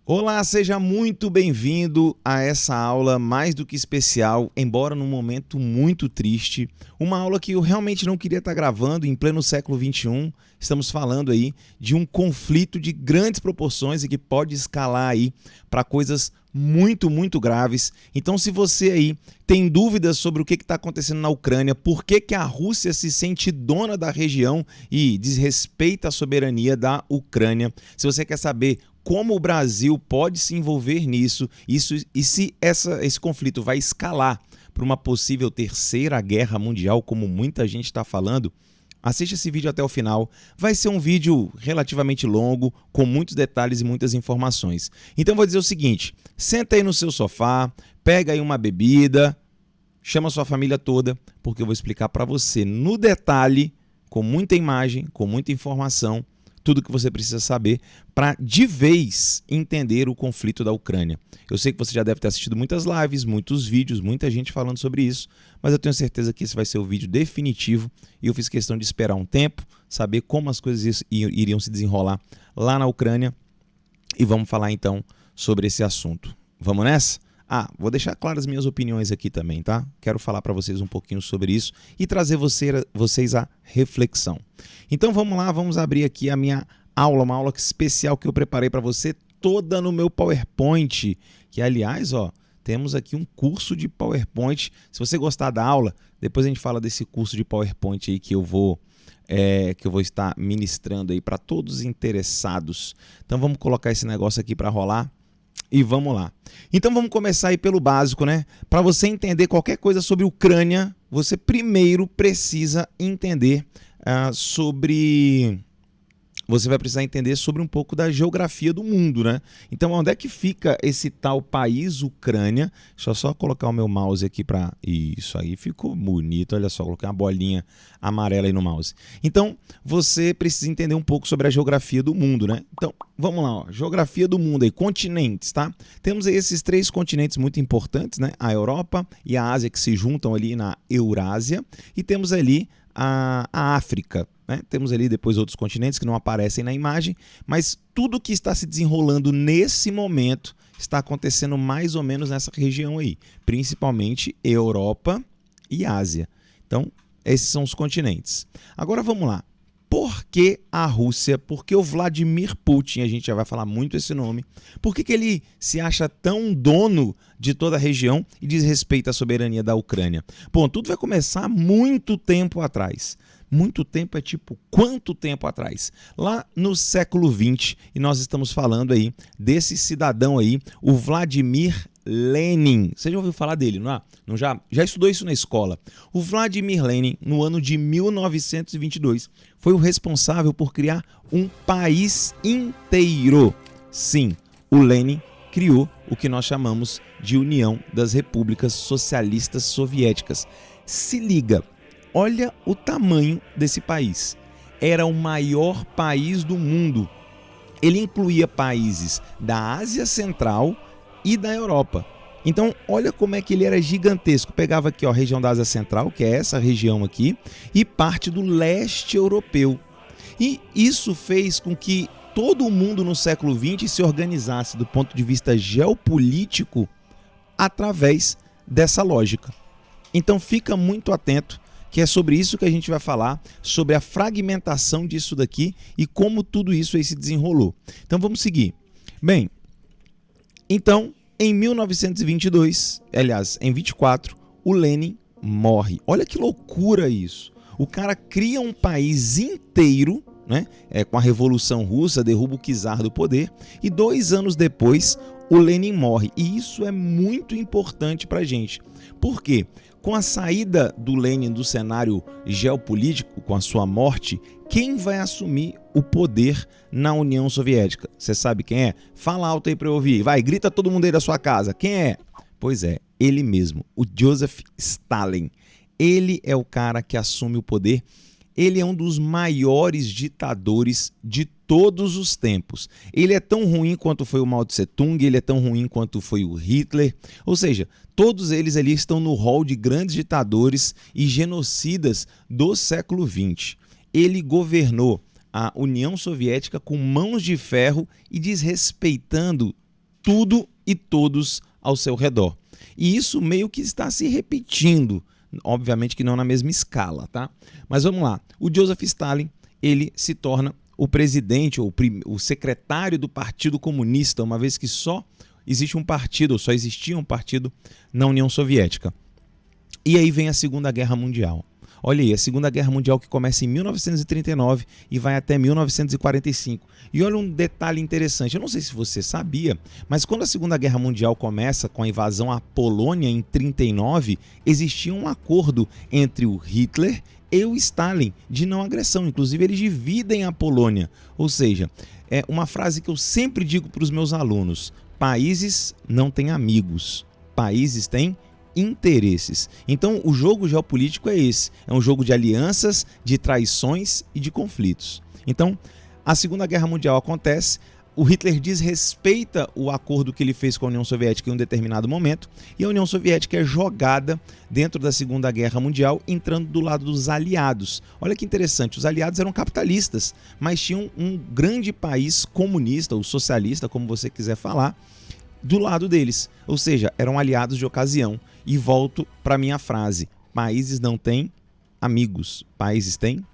Olá, seja muito bem-vindo a essa aula mais do que especial, embora num momento muito triste. Uma aula que eu realmente não queria estar gravando em pleno século XXI. Estamos falando aí de um conflito de grandes proporções e que pode escalar aí para coisas muito graves. Então, se você aí tem dúvidas sobre o que está acontecendo na Ucrânia, por que a Rússia se sente dona da região e desrespeita a soberania da Ucrânia, se você quer saber como o Brasil pode se envolver nisso, e se esse conflito vai escalar para uma possível terceira guerra mundial, como muita gente está falando, assiste esse vídeo até o final. Vai ser um vídeo relativamente longo, com muitos detalhes e muitas informações. Então eu vou dizer o seguinte, senta aí no seu sofá, pega aí uma bebida, chama a sua família toda, porque eu vou explicar para você no detalhe, com muita imagem, com muita informação, tudo que você precisa saber para de vez entender o conflito da Ucrânia. Eu sei que você já deve ter assistido muitas lives, muitos vídeos, muita gente falando sobre isso, mas eu tenho certeza que esse vai ser o vídeo definitivo e eu fiz questão de esperar um tempo, saber como as coisas iriam se desenrolar lá na Ucrânia e vamos falar então sobre esse assunto. Vamos nessa? Vou deixar claras as minhas opiniões aqui também, tá? Quero falar para vocês um pouquinho sobre isso e trazer vocês à reflexão. Então vamos lá, vamos abrir aqui a minha aula, uma aula especial que eu preparei para você, toda no meu PowerPoint, que aliás, temos aqui um curso de PowerPoint. Se você gostar da aula, depois a gente fala desse curso de PowerPoint aí que eu vou estar ministrando aí para todos os interessados. Então vamos colocar esse negócio aqui para rolar. E vamos lá. Então vamos começar aí pelo básico, né? Para você entender qualquer coisa sobre Ucrânia, você primeiro precisa entender Você vai precisar entender sobre um pouco da geografia do mundo, né? Então, onde é que fica esse tal país Ucrânia? Deixa eu só colocar o meu mouse aqui para... Isso aí ficou bonito, olha só, coloquei uma bolinha amarela aí no mouse. Então, você precisa entender um pouco sobre a geografia do mundo, né? Então, vamos lá, geografia do mundo aí, continentes, tá? Temos aí esses três continentes muito importantes, né? A Europa e a Ásia que se juntam ali na Eurásia e temos ali a África, né? Temos ali depois outros continentes que não aparecem na imagem, mas tudo que está se desenrolando nesse momento está acontecendo mais ou menos nessa região aí, principalmente Europa e Ásia. Então, esses são os continentes. Agora vamos lá. Por que a Rússia? Por que o Vladimir Putin? A gente já vai falar muito esse nome. Por que ele se acha tão dono de toda a região e desrespeita a soberania da Ucrânia? Bom, tudo vai começar muito tempo atrás. Muito tempo é tipo quanto tempo atrás? Lá no século XX, e nós estamos falando aí desse cidadão aí, o Vladimir Lenin. Você já ouviu falar dele, não é? Não já estudou isso na escola. O Vladimir Lenin, no ano de 1922, foi o responsável por criar um país inteiro. Sim, o Lenin criou o que nós chamamos de União das Repúblicas Socialistas Soviéticas. Se liga, olha o tamanho desse país. Era o maior país do mundo. Ele incluía países da Ásia Central e da Europa. Então, olha como é que ele era gigantesco. Pegava aqui, a região da Ásia Central, que é essa região aqui, e parte do leste europeu. E isso fez com que todo mundo no século XX se organizasse do ponto de vista geopolítico através dessa lógica. Então, fica muito atento, que é sobre isso que a gente vai falar, sobre a fragmentação disso daqui e como tudo isso aí se desenrolou. Então, vamos seguir. Bem, então, em 1922, aliás, em 24, o Lenin morre. Olha que loucura isso. O cara cria um país inteiro, né? Com a Revolução Russa, derruba o czar do poder, e 2 anos depois, o Lenin morre. E isso é muito importante para a gente. Por quê? Com a saída do Lenin do cenário geopolítico, com a sua morte, quem vai assumir o poder na União Soviética? Você sabe quem é? Fala alto aí para eu ouvir. Vai, grita todo mundo aí da sua casa. Quem é? Pois é, ele mesmo, o Joseph Stalin. Ele é o cara que assume o poder. Ele é um dos maiores ditadores de todos os tempos. Ele é tão ruim quanto foi o Mao Tse Tung, ele é tão ruim quanto foi o Hitler. Ou seja, todos eles ali estão no rol de grandes ditadores e genocidas do século XX. Ele governou a União Soviética com mãos de ferro e desrespeitando tudo e todos ao seu redor. E isso meio que está se repetindo, obviamente que não na mesma escala, tá? Mas vamos lá, o Joseph Stalin, ele se torna o presidente ou o secretário do Partido Comunista, uma vez que só existe um partido, ou só existia um partido na União Soviética. E aí vem a Segunda Guerra Mundial. Olha aí, a Segunda Guerra Mundial que começa em 1939 e vai até 1945. E olha um detalhe interessante, eu não sei se você sabia, mas quando a Segunda Guerra Mundial começa com a invasão à Polônia em 1939, existia um acordo entre o Hitler e o Stalin de não agressão. Inclusive, eles dividem a Polônia. Ou seja, é uma frase que eu sempre digo para os meus alunos: países não têm amigos, países têm interesses. Então, o jogo geopolítico é esse. É um jogo de alianças, de traições e de conflitos. Então, a Segunda Guerra Mundial acontece, o Hitler desrespeita o acordo que ele fez com a União Soviética em um determinado momento, e a União Soviética é jogada dentro da Segunda Guerra Mundial, entrando do lado dos aliados. Olha que interessante, os aliados eram capitalistas, mas tinham um grande país comunista, ou socialista, como você quiser falar, do lado deles. Ou seja, eram aliados de ocasião. E volto para minha frase: países não têm amigos, países têm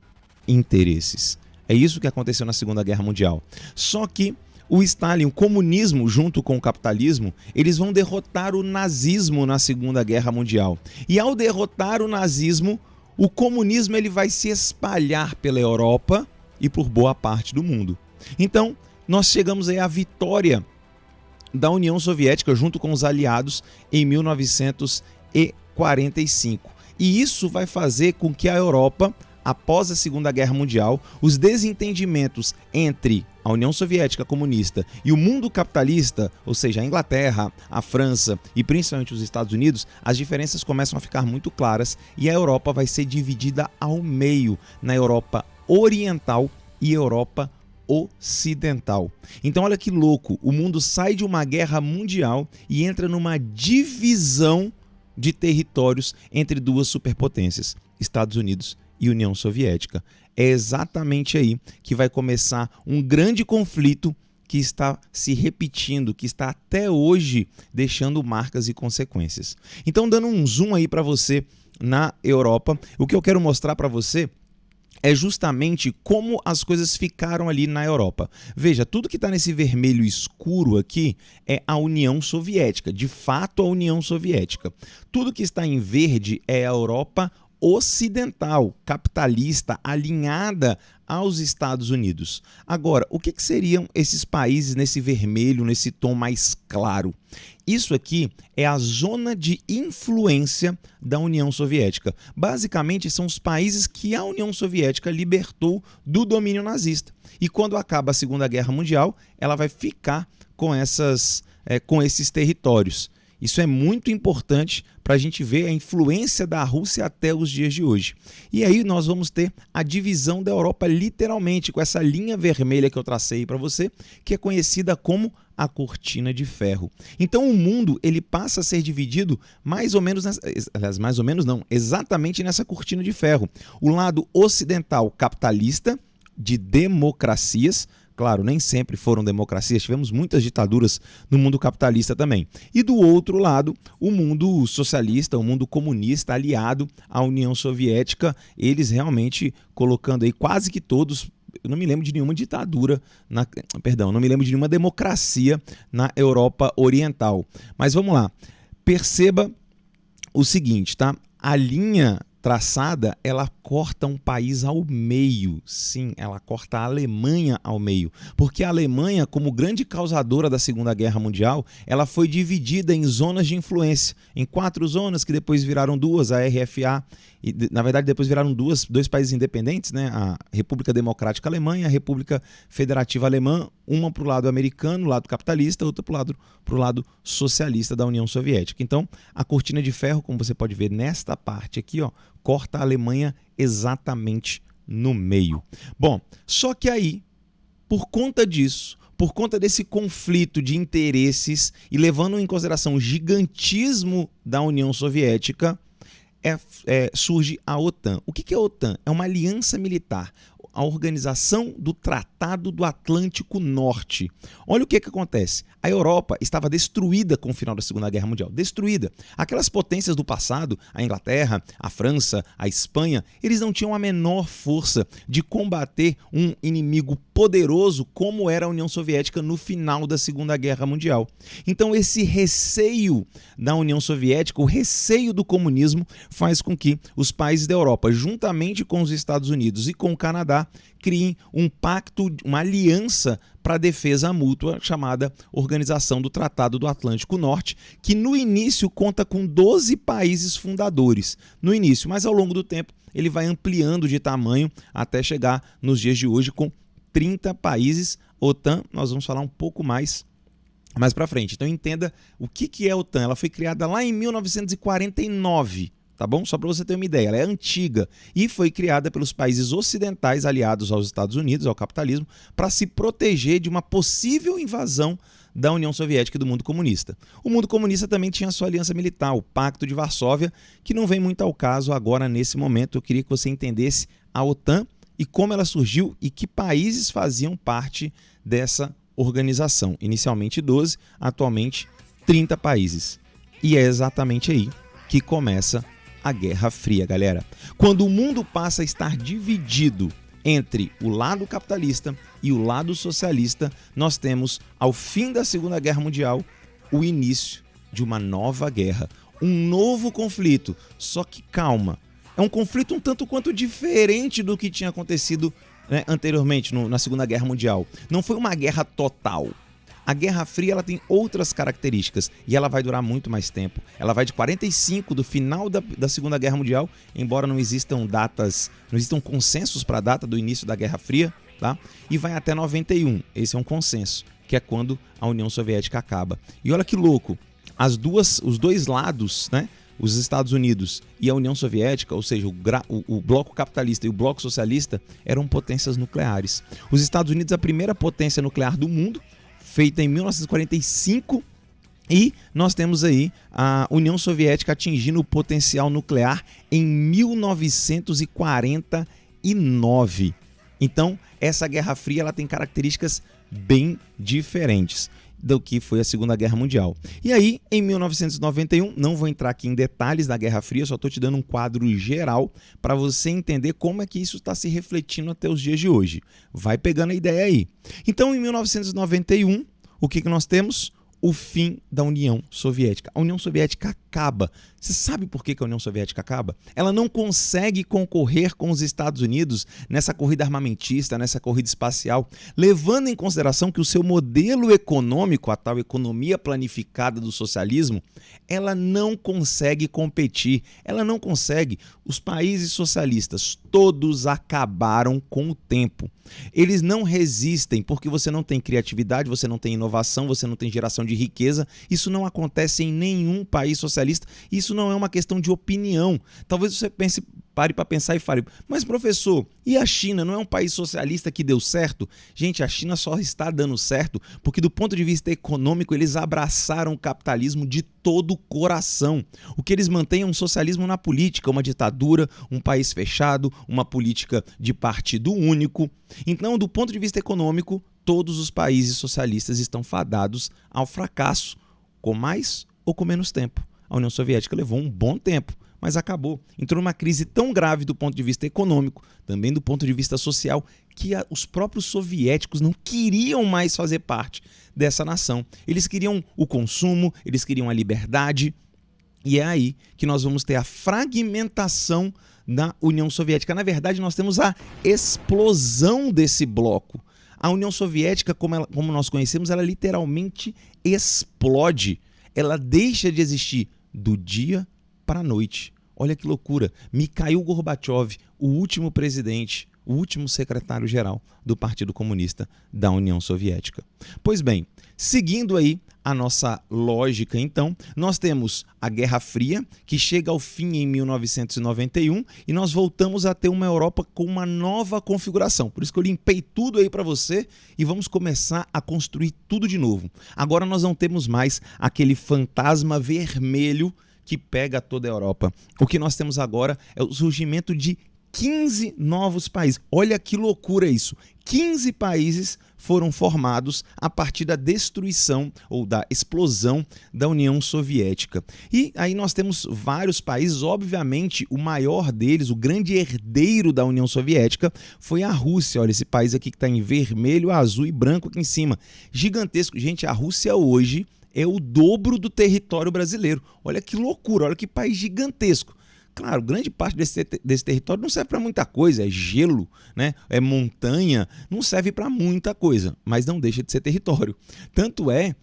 interesses. É isso que aconteceu na Segunda Guerra Mundial. Só que o Stalin, o comunismo junto com o capitalismo, eles vão derrotar o nazismo na Segunda Guerra Mundial. E ao derrotar o nazismo, o comunismo ele vai se espalhar pela Europa e por boa parte do mundo. Então, nós chegamos aí à vitória da União Soviética junto com os aliados em 1945. E isso vai fazer com que a Europa, após a Segunda Guerra Mundial, os desentendimentos entre a União Soviética comunista e o mundo capitalista, ou seja, a Inglaterra, a França e principalmente os Estados Unidos, as diferenças começam a ficar muito claras e a Europa vai ser dividida ao meio, na Europa Oriental e Europa Ocidental. Então olha que louco, o mundo sai de uma guerra mundial e entra numa divisão de territórios entre duas superpotências, Estados Unidos e União Soviética. É exatamente aí que vai começar um grande conflito que está se repetindo, que está até hoje deixando marcas e consequências. Então, dando um zoom aí para você na Europa, o que eu quero mostrar para você é justamente como as coisas ficaram ali na Europa. Veja, tudo que está nesse vermelho escuro aqui é a União Soviética, de fato a União Soviética. Tudo que está em verde é a Europa ocidental, capitalista, alinhada aos Estados Unidos. Agora, o que seriam esses países nesse vermelho, nesse tom mais claro? Isso aqui é a zona de influência da União Soviética. Basicamente, são os países que a União Soviética libertou do domínio nazista. E quando acaba a Segunda Guerra Mundial, ela vai ficar com esses territórios. Isso é muito importante para a gente ver a influência da Rússia até os dias de hoje. E aí nós vamos ter a divisão da Europa literalmente, com essa linha vermelha que eu tracei para você, que é conhecida como a cortina de ferro. Então o mundo ele passa a ser dividido mais ou menos, exatamente nessa cortina de ferro. O lado ocidental capitalista, de democracias, claro, nem sempre foram democracias, tivemos muitas ditaduras no mundo capitalista também. E do outro lado, o mundo socialista, o mundo comunista, aliado à União Soviética, eles realmente colocando aí quase que todos, eu não me lembro de nenhuma ditadura, não me lembro de nenhuma democracia na Europa Oriental. Mas vamos lá, perceba o seguinte, tá? A linha traçada, ela corta um país ao meio. Sim, ela corta a Alemanha ao meio. Porque a Alemanha, como grande causadora da Segunda Guerra Mundial, ela foi dividida em zonas de influência. Em 4 zonas, que depois viraram 2, a RFA. E, na verdade, depois viraram dois países independentes, né? A República Democrática Alemã e a República Federativa Alemã. Uma para o lado americano, lado capitalista, outra para o lado socialista da União Soviética. Então, a cortina de ferro, como você pode ver nesta parte aqui, ó, corta a Alemanha exatamente no meio. Bom, só que aí, por conta disso, por conta desse conflito de interesses e levando em consideração o gigantismo da União Soviética, surge a OTAN. O que é a OTAN? É uma aliança militar. a Organização do Tratado do Atlântico Norte. Olha o que acontece. A Europa estava destruída com o final da Segunda Guerra Mundial. Destruída. Aquelas potências do passado, a Inglaterra, a França, a Espanha, eles não tinham a menor força de combater um inimigo poderoso como era a União Soviética no final da Segunda Guerra Mundial. Então esse receio da União Soviética, o receio do comunismo, faz com que os países da Europa, juntamente com os Estados Unidos e com o Canadá, criem um pacto, uma aliança para a defesa mútua chamada Organização do Tratado do Atlântico Norte, que no início conta com 12 países fundadores. No início, mas ao longo do tempo ele vai ampliando de tamanho até chegar nos dias de hoje com 30 países. OTAN, nós vamos falar um pouco mais para frente. Então entenda o que é a OTAN. Ela foi criada lá em 1949. Tá bom? Só para você ter uma ideia, ela é antiga e foi criada pelos países ocidentais aliados aos Estados Unidos, ao capitalismo, para se proteger de uma possível invasão da União Soviética e do mundo comunista. O mundo comunista também tinha sua aliança militar, o Pacto de Varsóvia, que não vem muito ao caso agora nesse momento. Eu queria que você entendesse a OTAN e como ela surgiu e que países faziam parte dessa organização. Inicialmente 12, atualmente 30 países. E é exatamente aí que começa a Guerra Fria, galera. Quando o mundo passa a estar dividido entre o lado capitalista e o lado socialista, nós temos, ao fim da Segunda Guerra Mundial, o início de uma nova guerra, um novo conflito. Só que calma, é um conflito um tanto quanto diferente do que tinha acontecido, né, anteriormente na Segunda Guerra Mundial. Não foi uma guerra total. A Guerra Fria ela tem outras características e ela vai durar muito mais tempo. Ela vai de 45, do final da Segunda Guerra Mundial, embora não existam consensos para a data do início da Guerra Fria, tá? E vai até 91. Esse é um consenso, que é quando a União Soviética acaba. E olha que louco, os dois lados, né? Os Estados Unidos e a União Soviética, ou seja, o bloco capitalista e o bloco socialista, eram potências nucleares. Os Estados Unidos é a primeira potência nuclear do mundo, feita em 1945, e nós temos aí a União Soviética atingindo o potencial nuclear em 1949. Então, essa Guerra Fria ela tem características bem diferentes do que foi a Segunda Guerra Mundial. E aí, em 1991, não vou entrar aqui em detalhes da Guerra Fria, só estou te dando um quadro geral para você entender como é que isso está se refletindo até os dias de hoje. Vai pegando a ideia aí. Então, em 1991, o que nós temos? O fim da União Soviética. A União Soviética acaba. Você sabe por que a União Soviética acaba? Ela não consegue concorrer com os Estados Unidos nessa corrida armamentista, nessa corrida espacial, levando em consideração que o seu modelo econômico, a tal economia planificada do socialismo, ela não consegue competir, ela não consegue. Os países socialistas todos acabaram com o tempo. Eles não resistem porque você não tem criatividade, você não tem inovação, você não tem geração de riqueza. Isso não acontece em nenhum país socialista. Isso não é uma questão de opinião. Talvez você pare para pensar e fale, mas professor, e a China não é um país socialista que deu certo? Gente, a China só está dando certo porque do ponto de vista econômico eles abraçaram o capitalismo de todo o coração. O que eles mantêm é um socialismo na política, uma ditadura, um país fechado, uma política de partido único. Então, do ponto de vista econômico, todos os países socialistas estão fadados ao fracasso, com mais ou com menos tempo. A União Soviética levou um bom tempo, mas acabou. Entrou numa crise tão grave do ponto de vista econômico, também do ponto de vista social, que os próprios soviéticos não queriam mais fazer parte dessa nação. Eles queriam o consumo, eles queriam a liberdade, e é aí que nós vamos ter a fragmentação da União Soviética. Na verdade, nós temos a explosão desse bloco. A União Soviética, como nós conhecemos, ela literalmente explode. Ela deixa de existir do dia para a noite. Olha que loucura. Mikhail Gorbachev, o último presidente, o último secretário-geral do Partido Comunista da União Soviética. Pois bem, seguindo aí a nossa lógica, então, nós temos a Guerra Fria, que chega ao fim em 1991, e nós voltamos a ter uma Europa com uma nova configuração. Por isso que eu limpei tudo aí para você e vamos começar a construir tudo de novo. Agora nós não temos mais aquele fantasma vermelho que pega toda a Europa. O que nós temos agora é o surgimento de 15 novos países. Olha que loucura isso. 15 países foram formados a partir da destruição ou da explosão da União Soviética. E aí nós temos vários países, obviamente o maior deles, o grande herdeiro da União Soviética, foi a Rússia. Olha esse país aqui que está em vermelho, azul e branco aqui em cima. Gigantesco. Gente, a Rússia hoje é o dobro do território brasileiro. Olha que loucura, olha que país gigantesco. Claro, grande parte desse território não serve para muita coisa, é gelo, né? É montanha, não serve para muita coisa, mas não deixa de ser território. Tanto é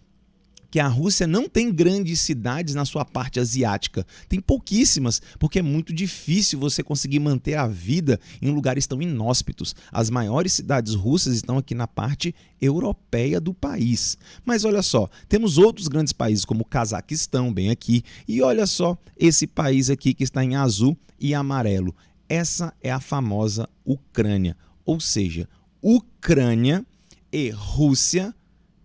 que a Rússia não tem grandes cidades na sua parte asiática, tem pouquíssimas, porque é muito difícil você conseguir manter a vida em lugares tão inóspitos. As maiores cidades russas estão aqui na parte europeia do país. Mas olha só, temos outros grandes países como o Cazaquistão, bem aqui, e olha só esse país aqui que está em azul e amarelo. Essa é a famosa Ucrânia, ou seja, Ucrânia e Rússia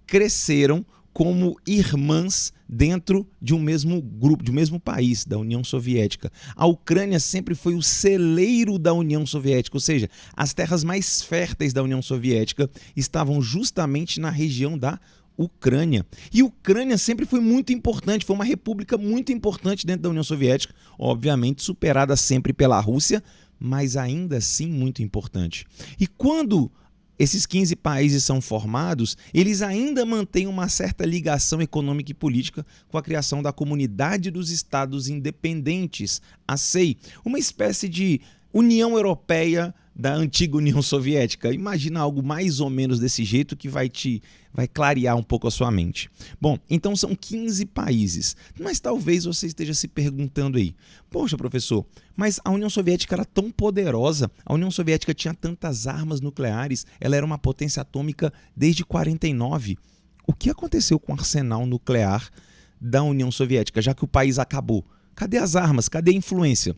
cresceram como irmãs dentro de um mesmo grupo, de um mesmo país, da União Soviética. A Ucrânia sempre foi o celeiro da União Soviética, ou seja, as terras mais férteis da União Soviética estavam justamente na região da Ucrânia. E a Ucrânia sempre foi muito importante, foi uma república muito importante dentro da União Soviética, obviamente superada sempre pela Rússia, mas ainda assim muito importante. E quando esses 15 países são formados, eles ainda mantêm uma certa ligação econômica e política com a criação da Comunidade dos Estados Independentes, a CEI, uma espécie de União Europeia da antiga União Soviética. Imagina algo mais ou menos desse jeito que vai clarear um pouco a sua mente. Bom, então são 15 países, mas talvez você esteja se perguntando aí, poxa professor, mas a União Soviética era tão poderosa, a União Soviética tinha tantas armas nucleares, ela era uma potência atômica desde 49. O que aconteceu com o arsenal nuclear da União Soviética, já que o país acabou? Cadê as armas? Cadê a influência?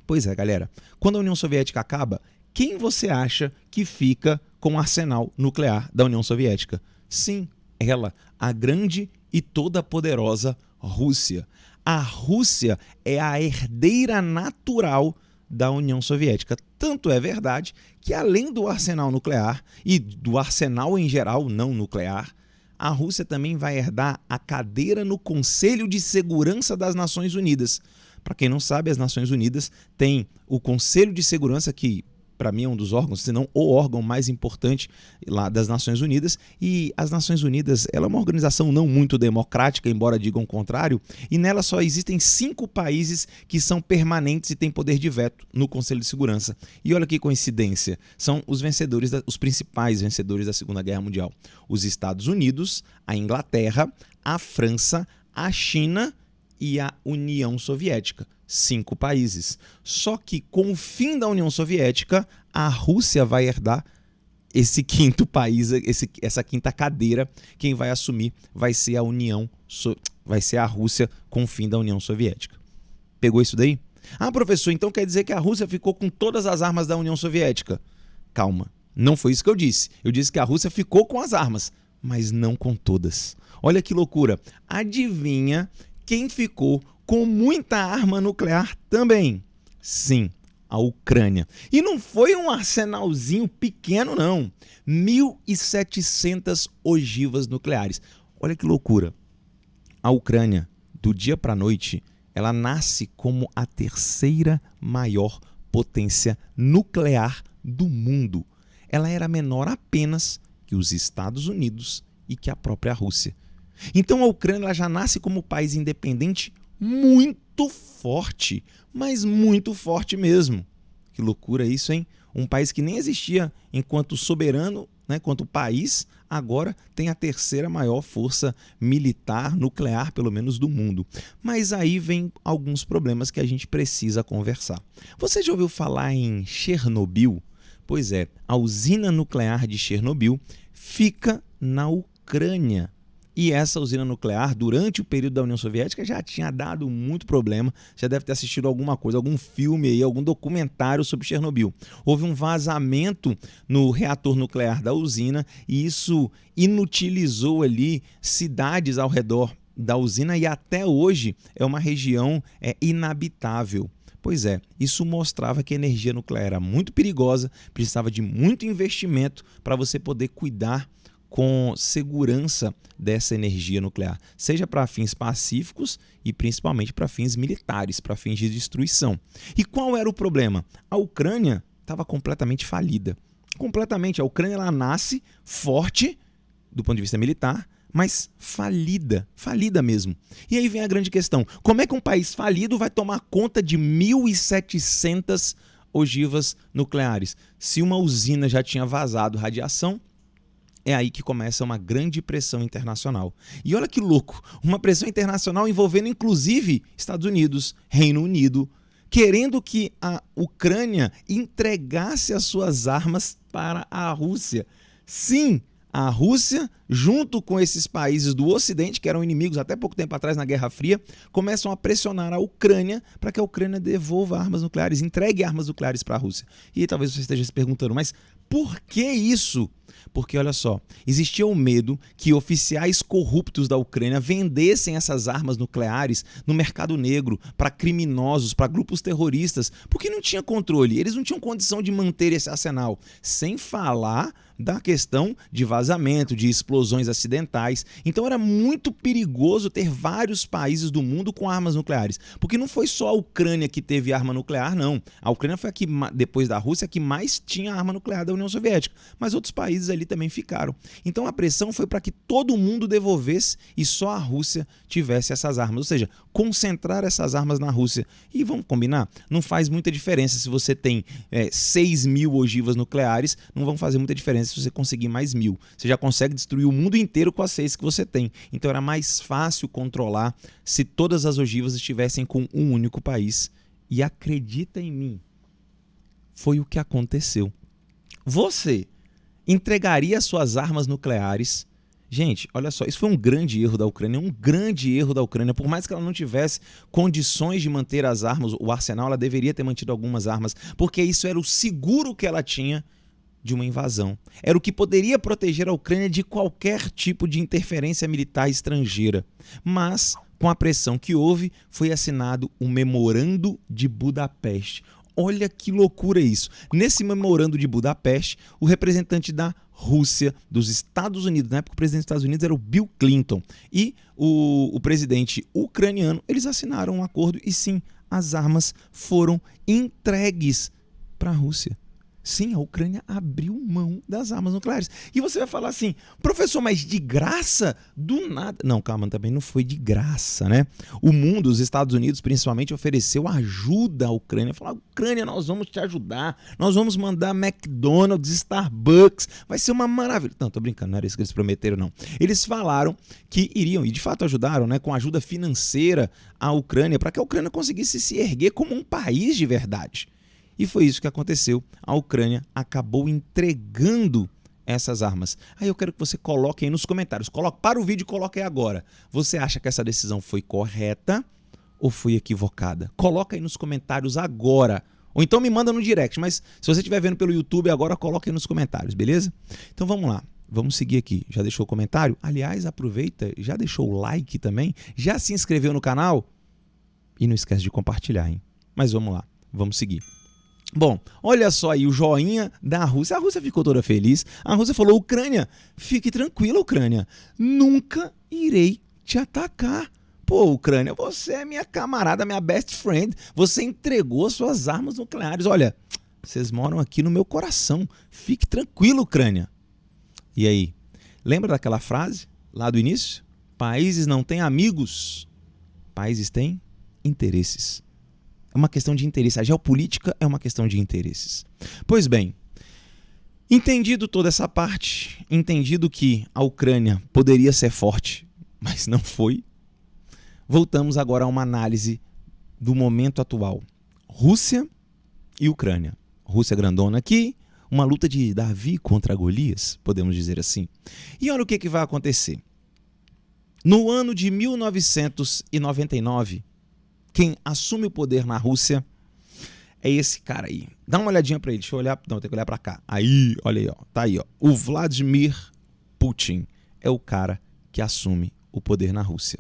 Pois é, galera, quando a União Soviética acaba, quem você acha que fica com o arsenal nuclear da União Soviética? Sim, ela, a grande e toda poderosa Rússia. A Rússia é a herdeira natural da União Soviética. Tanto é verdade que, além do arsenal nuclear e do arsenal em geral não nuclear, a Rússia também vai herdar a cadeira no Conselho de Segurança das Nações Unidas. Para quem não sabe, as Nações Unidas têm o Conselho de Segurança, que para mim é um dos órgãos, se não o órgão mais importante lá das Nações Unidas, e as Nações Unidas ela é uma organização não muito democrática, embora digam o contrário, e nela só existem 5 países que são permanentes e têm poder de veto no Conselho de Segurança. E olha que coincidência, são os vencedores, os principais vencedores da Segunda Guerra Mundial: os Estados Unidos, a Inglaterra, a França, a China e a União Soviética. 5 países. Só que com o fim da União Soviética, a Rússia vai herdar esse 5º país, essa 5ª cadeira. Quem vai assumir vai ser vai ser a Rússia com o fim da União Soviética. Pegou isso daí? Ah, professor, então quer dizer que a Rússia ficou com todas as armas da União Soviética? Calma, não foi isso que eu disse. Eu disse que a Rússia ficou com as armas, mas não com todas. Olha que loucura. Adivinha quem ficou com muita arma nuclear também? Sim, a Ucrânia. E não foi um arsenalzinho pequeno, não. 1.700 ogivas nucleares. Olha que loucura. A Ucrânia, do dia para a noite, ela nasce como a 3ª maior potência nuclear do mundo. Ela era menor apenas que os Estados Unidos e que a própria Rússia. Então a Ucrânia ela já nasce como país independente muito forte, mas muito forte mesmo. Que loucura isso, hein? Um país que nem existia enquanto soberano, né, enquanto país, agora tem a 3ª maior força militar nuclear, pelo menos do mundo. Mas aí vem alguns problemas que a gente precisa conversar. Você já ouviu falar em Chernobyl? Pois é, a usina nuclear de Chernobyl fica na Ucrânia. E essa usina nuclear, durante o período da União Soviética, já tinha dado muito problema. Já deve ter assistido alguma coisa, algum filme aí, algum documentário sobre Chernobyl. Houve um vazamento no reator nuclear da usina e isso inutilizou ali cidades ao redor da usina e até hoje é uma região inabitável. Pois é, isso mostrava que a energia nuclear era muito perigosa, precisava de muito investimento para você poder cuidar com segurança dessa energia nuclear, seja para fins pacíficos e principalmente para fins militares, para fins de destruição. E qual era o problema? A Ucrânia estava completamente falida. Completamente. A Ucrânia ela nasce forte do ponto de vista militar, mas falida mesmo. E aí vem a grande questão, como é que um país falido vai tomar conta de 1.700 ogivas nucleares? Se uma usina já tinha vazado radiação, é aí que começa uma grande pressão internacional. E olha que louco, uma pressão internacional envolvendo inclusive Estados Unidos, Reino Unido, querendo que a Ucrânia entregasse as suas armas para a Rússia. Sim, a Rússia, junto com esses países do Ocidente, que eram inimigos até pouco tempo atrás na Guerra Fria, começam a pressionar a Ucrânia para que a Ucrânia devolva armas nucleares, entregue armas nucleares para a Rússia. E aí, talvez você esteja se perguntando, mas por que isso? Porque, olha só, existia o medo que oficiais corruptos da Ucrânia vendessem essas armas nucleares no mercado negro para criminosos, para grupos terroristas, porque não tinha controle, eles não tinham condição de manter esse arsenal. Sem falar da questão de vazamento, de explosões acidentais. Então era muito perigoso ter vários países do mundo com armas nucleares, porque não foi só a Ucrânia que teve arma nuclear, não. A Ucrânia foi a que, depois da Rússia, a que mais tinha arma nuclear da União Soviética, mas outros países ali também ficaram. Então a pressão foi para que todo mundo devolvesse e só a Rússia tivesse essas armas, ou seja, concentrar essas armas na Rússia. E vamos combinar, não faz muita diferença se você tem 6.000 ogivas nucleares, não vão fazer muita diferença se você conseguir mais 1.000. Você já consegue destruir o mundo inteiro com as 6 que você tem. Então era mais fácil controlar se todas as ogivas estivessem com um único país. E acredita em mim, foi o que aconteceu. Você entregaria suas armas nucleares? Gente, olha só, isso foi um grande erro da Ucrânia, por mais que ela não tivesse condições de manter as armas, o arsenal, ela deveria ter mantido algumas armas, porque isso era o seguro que ela tinha de uma invasão. Era o que poderia proteger a Ucrânia de qualquer tipo de interferência militar estrangeira. Mas, com a pressão que houve, foi assinado o Memorando de Budapeste. Olha que loucura isso. Nesse Memorando de Budapeste, o representante da Rússia, dos Estados Unidos, na época o presidente dos Estados Unidos era o Bill Clinton, e o presidente ucraniano, eles assinaram um acordo e sim, as armas foram entregues para a Rússia. Sim, a Ucrânia abriu mão das armas nucleares. E você vai falar assim, professor, mas de graça? Do nada. Não, calma, também não foi de graça, né? O mundo, os Estados Unidos principalmente, ofereceu ajuda à Ucrânia. Falou, Ucrânia, nós vamos te ajudar, nós vamos mandar McDonald's, Starbucks, vai ser uma maravilha. Não, tô brincando, não era isso que eles prometeram, não. Eles falaram que iriam, e de fato ajudaram, né, com ajuda financeira à Ucrânia, para que a Ucrânia conseguisse se erguer como um país de verdade. E foi isso que aconteceu. A Ucrânia acabou entregando essas armas. Aí eu quero que você coloque aí nos comentários. Para o vídeo e coloque aí agora. Você acha que essa decisão foi correta ou foi equivocada? Coloca aí nos comentários agora. Ou então me manda no direct. Mas se você estiver vendo pelo YouTube agora, coloca aí nos comentários, beleza? Então vamos lá. Vamos seguir aqui. Já deixou o comentário? Aliás, aproveita, já deixou o like também? Já se inscreveu no canal? E não esquece de compartilhar, hein? Mas vamos lá. Vamos seguir. Bom, olha só aí o joinha da Rússia. A Rússia ficou toda feliz. A Rússia falou, Ucrânia, fique tranquila, Ucrânia. Nunca irei te atacar. Pô, Ucrânia, você é minha camarada, minha best friend. Você entregou suas armas nucleares. Olha, vocês moram aqui no meu coração. Fique tranquilo, Ucrânia. E aí, lembra daquela frase lá do início? Países não têm amigos, países têm interesses. É uma questão de interesse. A geopolítica é uma questão de interesses. Pois bem, entendido toda essa parte, entendido que a Ucrânia poderia ser forte, mas não foi, voltamos agora a uma análise do momento atual. Rússia e Ucrânia. Rússia grandona aqui, uma luta de Davi contra Golias, podemos dizer assim. E olha o que vai acontecer. No ano de 1999, quem assume o poder na Rússia é esse cara aí. Dá uma olhadinha para ele. Deixa eu olhar. Não, tem que olhar para cá. Aí, olha aí, ó. Tá aí, ó. O Vladimir Putin é o cara que assume o poder na Rússia.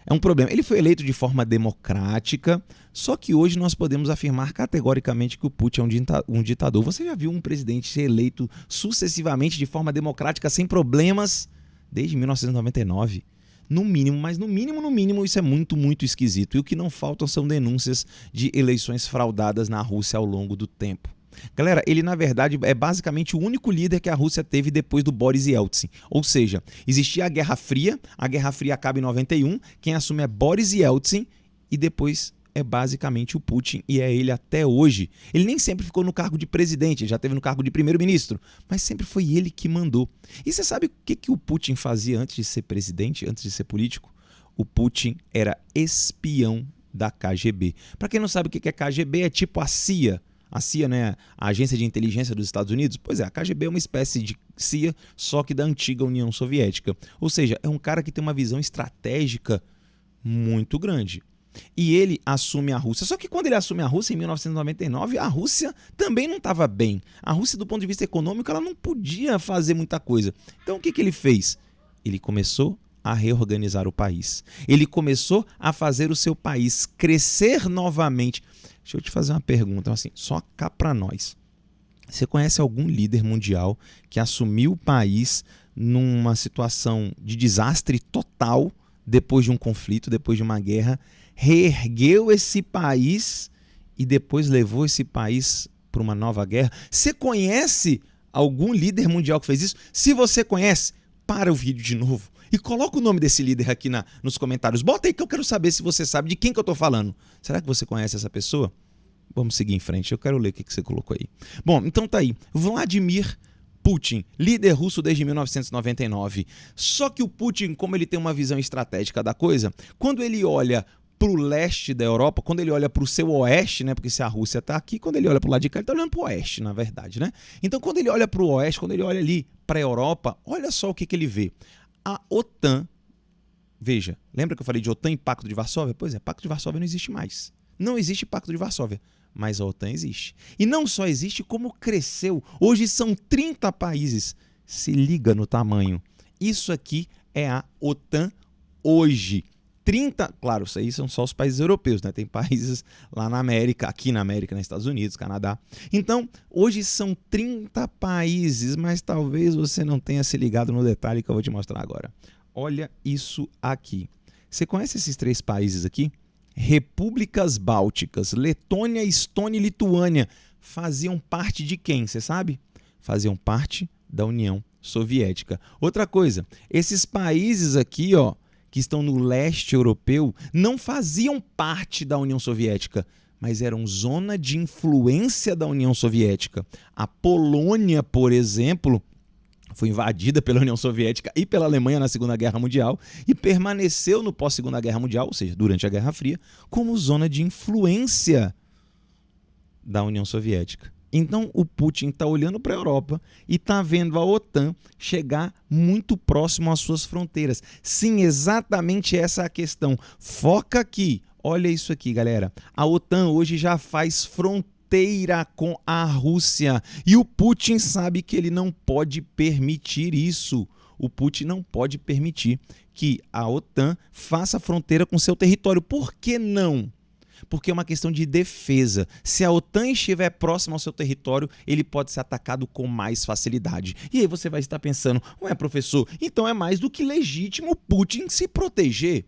É um problema. Ele foi eleito de forma democrática, só que hoje nós podemos afirmar categoricamente que o Putin é um ditador. Você já viu um presidente ser eleito sucessivamente de forma democrática, sem problemas, desde 1999? No mínimo, mas no mínimo, isso é muito, muito esquisito. E o que não faltam são denúncias de eleições fraudadas na Rússia ao longo do tempo. Galera, ele na verdade é basicamente o único líder que a Rússia teve depois do Boris Yeltsin. Ou seja, existia a Guerra Fria acaba em 91, quem assume é Boris Yeltsin e depois é basicamente o Putin e é ele até hoje. Ele nem sempre ficou no cargo de presidente, já esteve no cargo de primeiro-ministro, mas sempre foi ele que mandou. E você sabe o que o Putin fazia antes de ser presidente, antes de ser político? O Putin era espião da KGB. Para quem não sabe o que é KGB, é tipo a CIA. A CIA, né, a Agência de Inteligência dos Estados Unidos? Pois é, a KGB é uma espécie de CIA, só que da antiga União Soviética. Ou seja, é um cara que tem uma visão estratégica muito grande. E ele assume a Rússia. Só que quando ele assume a Rússia, em 1999, a Rússia também não estava bem. A Rússia, do ponto de vista econômico, ela não podia fazer muita coisa. Então, o que ele fez? Ele começou a reorganizar o país. Ele começou a fazer o seu país crescer novamente. Deixa eu te fazer uma pergunta, assim, só cá para nós. Você conhece algum líder mundial que assumiu o país numa situação de desastre total, depois de um conflito, depois de uma guerra, reergueu esse país e depois levou esse país para uma nova guerra? Você conhece algum líder mundial que fez isso? Se você conhece, para o vídeo de novo e coloca o nome desse líder aqui nos comentários. Bota aí que eu quero saber se você sabe de quem que eu estou falando. Será que você conhece essa pessoa? Vamos seguir em frente, eu quero ler o que você colocou aí. Bom, então tá aí. Vladimir Putin, líder russo desde 1999. Só que o Putin, como ele tem uma visão estratégica da coisa, quando ele olha para o leste da Europa, quando ele olha para o seu oeste, né? Porque se a Rússia está aqui, quando ele olha para o lado de cá, ele está olhando para o oeste, na verdade, né? Então, quando ele olha para o oeste, quando ele olha ali para a Europa, olha só o que ele vê. A OTAN, veja, lembra que eu falei de OTAN e Pacto de Varsóvia? Pois é, Pacto de Varsóvia não existe mais. Não existe Pacto de Varsóvia, mas a OTAN existe. E não só existe, como cresceu. Hoje são 30 países. Se liga no tamanho. Isso aqui é a OTAN hoje. 30, claro, isso aí são só os países europeus, né? Tem países lá na América, aqui na América, nos Estados Unidos, Canadá. Então, hoje são 30 países, mas talvez você não tenha se ligado no detalhe que eu vou te mostrar agora. Olha isso aqui. Você conhece esses 3 países aqui? Repúblicas Bálticas, Letônia, Estônia e Lituânia faziam parte de quem, você sabe? Faziam parte da União Soviética. Outra coisa, esses países aqui, ó, que estão no leste europeu, não faziam parte da União Soviética, mas eram zona de influência da União Soviética. A Polônia, por exemplo, foi invadida pela União Soviética e pela Alemanha na Segunda Guerra Mundial e permaneceu no pós-Segunda Guerra Mundial, ou seja, durante a Guerra Fria, como zona de influência da União Soviética. Então o Putin está olhando para a Europa e está vendo a OTAN chegar muito próximo às suas fronteiras. Sim, exatamente essa é a questão. Foca aqui. Olha isso aqui, galera. A OTAN hoje já faz fronteira com a Rússia. E o Putin sabe que ele não pode permitir isso. O Putin não pode permitir que a OTAN faça fronteira com seu território. Por que não? Porque é uma questão de defesa. Se a OTAN estiver próxima ao seu território, ele pode ser atacado com mais facilidade. E aí você vai estar pensando, ué, professor, então é mais do que legítimo o Putin se proteger.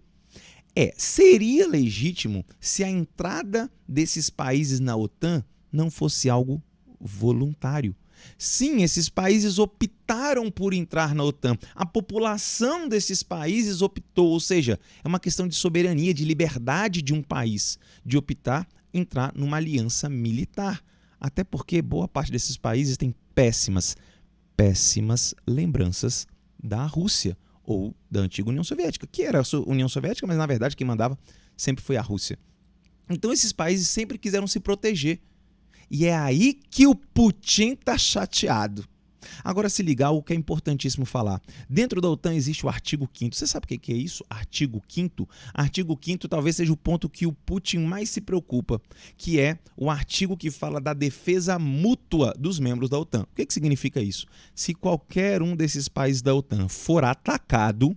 Seria legítimo se a entrada desses países na OTAN não fosse algo voluntário. Sim, esses países optaram por entrar na OTAN. A população desses países optou, ou seja, é uma questão de soberania, de liberdade de um país, de optar entrar numa aliança militar. Até porque boa parte desses países tem péssimas lembranças da Rússia ou da antiga União Soviética, que era a União Soviética, mas na verdade quem mandava sempre foi a Rússia. Então esses países sempre quiseram se proteger. E é aí que o Putin está chateado. Agora se ligar, o que é importantíssimo falar. Dentro da OTAN existe o artigo 5º. Você sabe o que é isso? Artigo 5º? Artigo 5º talvez seja o ponto que o Putin mais se preocupa, que é o artigo que fala da defesa mútua dos membros da OTAN. O que significa isso? Se qualquer um desses países da OTAN for atacado,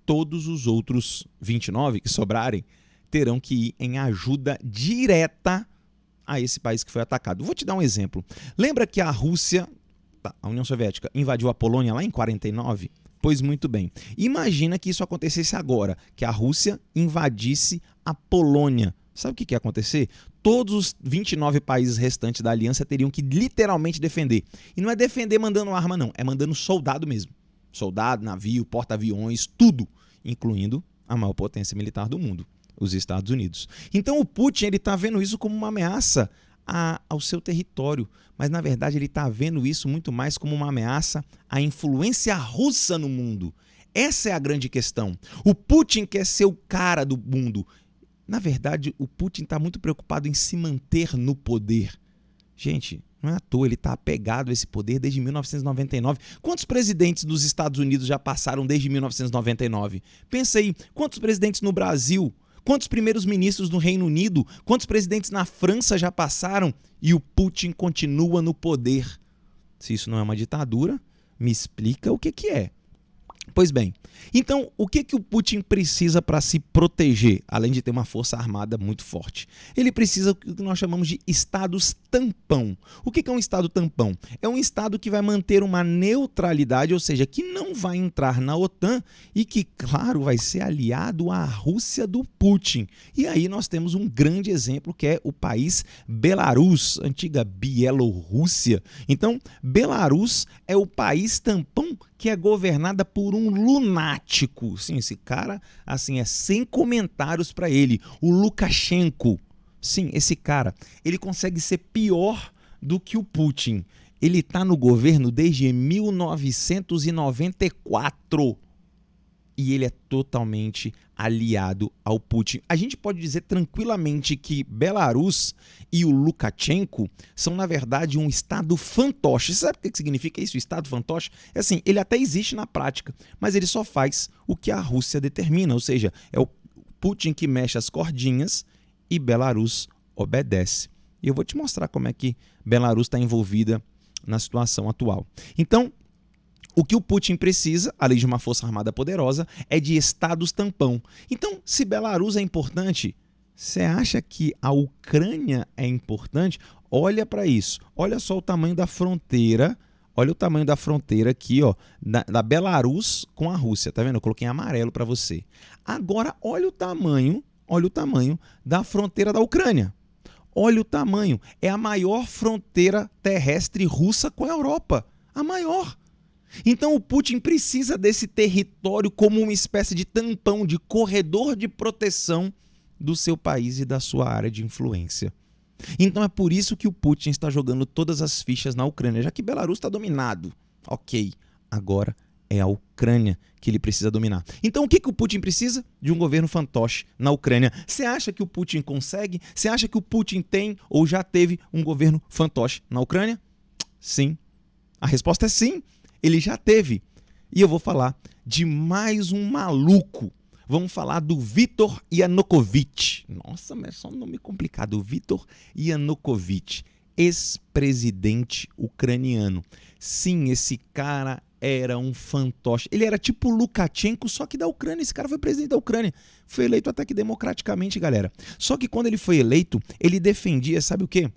todos os outros 29 que sobrarem terão que ir em ajuda direta a esse país que foi atacado. Vou te dar um exemplo. Lembra que a Rússia, a União Soviética, invadiu a Polônia lá em 49? Pois muito bem. Imagina que isso acontecesse agora, que a Rússia invadisse a Polônia. Sabe o que ia acontecer? Todos os 29 países restantes da aliança teriam que literalmente defender. E não é defender mandando arma, não. É mandando soldado mesmo. Soldado, navio, porta-aviões, tudo. Incluindo a maior potência militar do mundo, os Estados Unidos. Então o Putin está vendo isso como uma ameaça ao seu território. Mas na verdade ele está vendo isso muito mais como uma ameaça à influência russa no mundo. Essa é a grande questão. O Putin quer ser o cara do mundo. Na verdade, o Putin está muito preocupado em se manter no poder. Gente, não é à toa, ele está apegado a esse poder desde 1999. Quantos presidentes dos Estados Unidos já passaram desde 1999? Pensa aí, quantos presidentes no Brasil? Quantos primeiros ministros no Reino Unido? Quantos presidentes na França já passaram? E o Putin continua no poder. Se isso não é uma ditadura, me explica o que é. Pois bem, então o que o Putin precisa para se proteger, além de ter uma força armada muito forte? Ele precisa do que nós chamamos de estados tampão. O que é um estado tampão? É um estado que vai manter uma neutralidade, ou seja, que não vai entrar na OTAN e que, claro, vai ser aliado à Rússia do Putin. E aí nós temos um grande exemplo que é o país Belarus, antiga Bielorrússia. Então, Belarus é o país tampão que é governada por um lunático. Sim, esse cara, assim, é sem comentários para ele. O Lukashenko. Sim, esse cara, ele consegue ser pior do que o Putin. Ele está no governo desde 1994 e ele é totalmente aliado ao Putin. A gente pode dizer tranquilamente que Belarus e o Lukashenko são, na verdade, um estado fantoche. Você sabe o que significa isso, estado fantoche? É assim, ele até existe na prática, mas ele só faz o que a Rússia determina, ou seja, é o Putin que mexe as cordinhas e Belarus obedece. E eu vou te mostrar como é que Belarus está envolvida na situação atual. Então, o que o Putin precisa, além de uma força armada poderosa, é de estados tampão. Então, se Belarus é importante, você acha que a Ucrânia é importante? Olha para isso. Olha só o tamanho da fronteira. Olha o tamanho da fronteira aqui, ó, da Belarus com a Rússia. Tá vendo? Eu coloquei em amarelo para você. Agora, olha o tamanho da fronteira da Ucrânia. Olha o tamanho. É a maior fronteira terrestre russa com a Europa. A maior. Então o Putin precisa desse território como uma espécie de tampão, de corredor de proteção do seu país e da sua área de influência. Então é por isso que o Putin está jogando todas as fichas na Ucrânia, já que Belarus está dominado. Ok, agora é a Ucrânia que ele precisa dominar. Então o que o Putin precisa? De um governo fantoche na Ucrânia. Você acha que o Putin consegue? Você acha que o Putin tem ou já teve um governo fantoche na Ucrânia? Sim. A resposta é sim. Ele já teve. E eu vou falar de mais um maluco. Vamos falar do Viktor Yanukovych. Nossa, mas é só um nome complicado. Viktor Yanukovych, ex-presidente ucraniano. Sim, esse cara era um fantoche. Ele era tipo o Lukashenko, só que da Ucrânia. Esse cara foi presidente da Ucrânia. Foi eleito até que democraticamente, galera. Só que quando ele foi eleito, ele defendia, sabe o quê?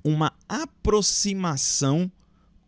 Uma aproximação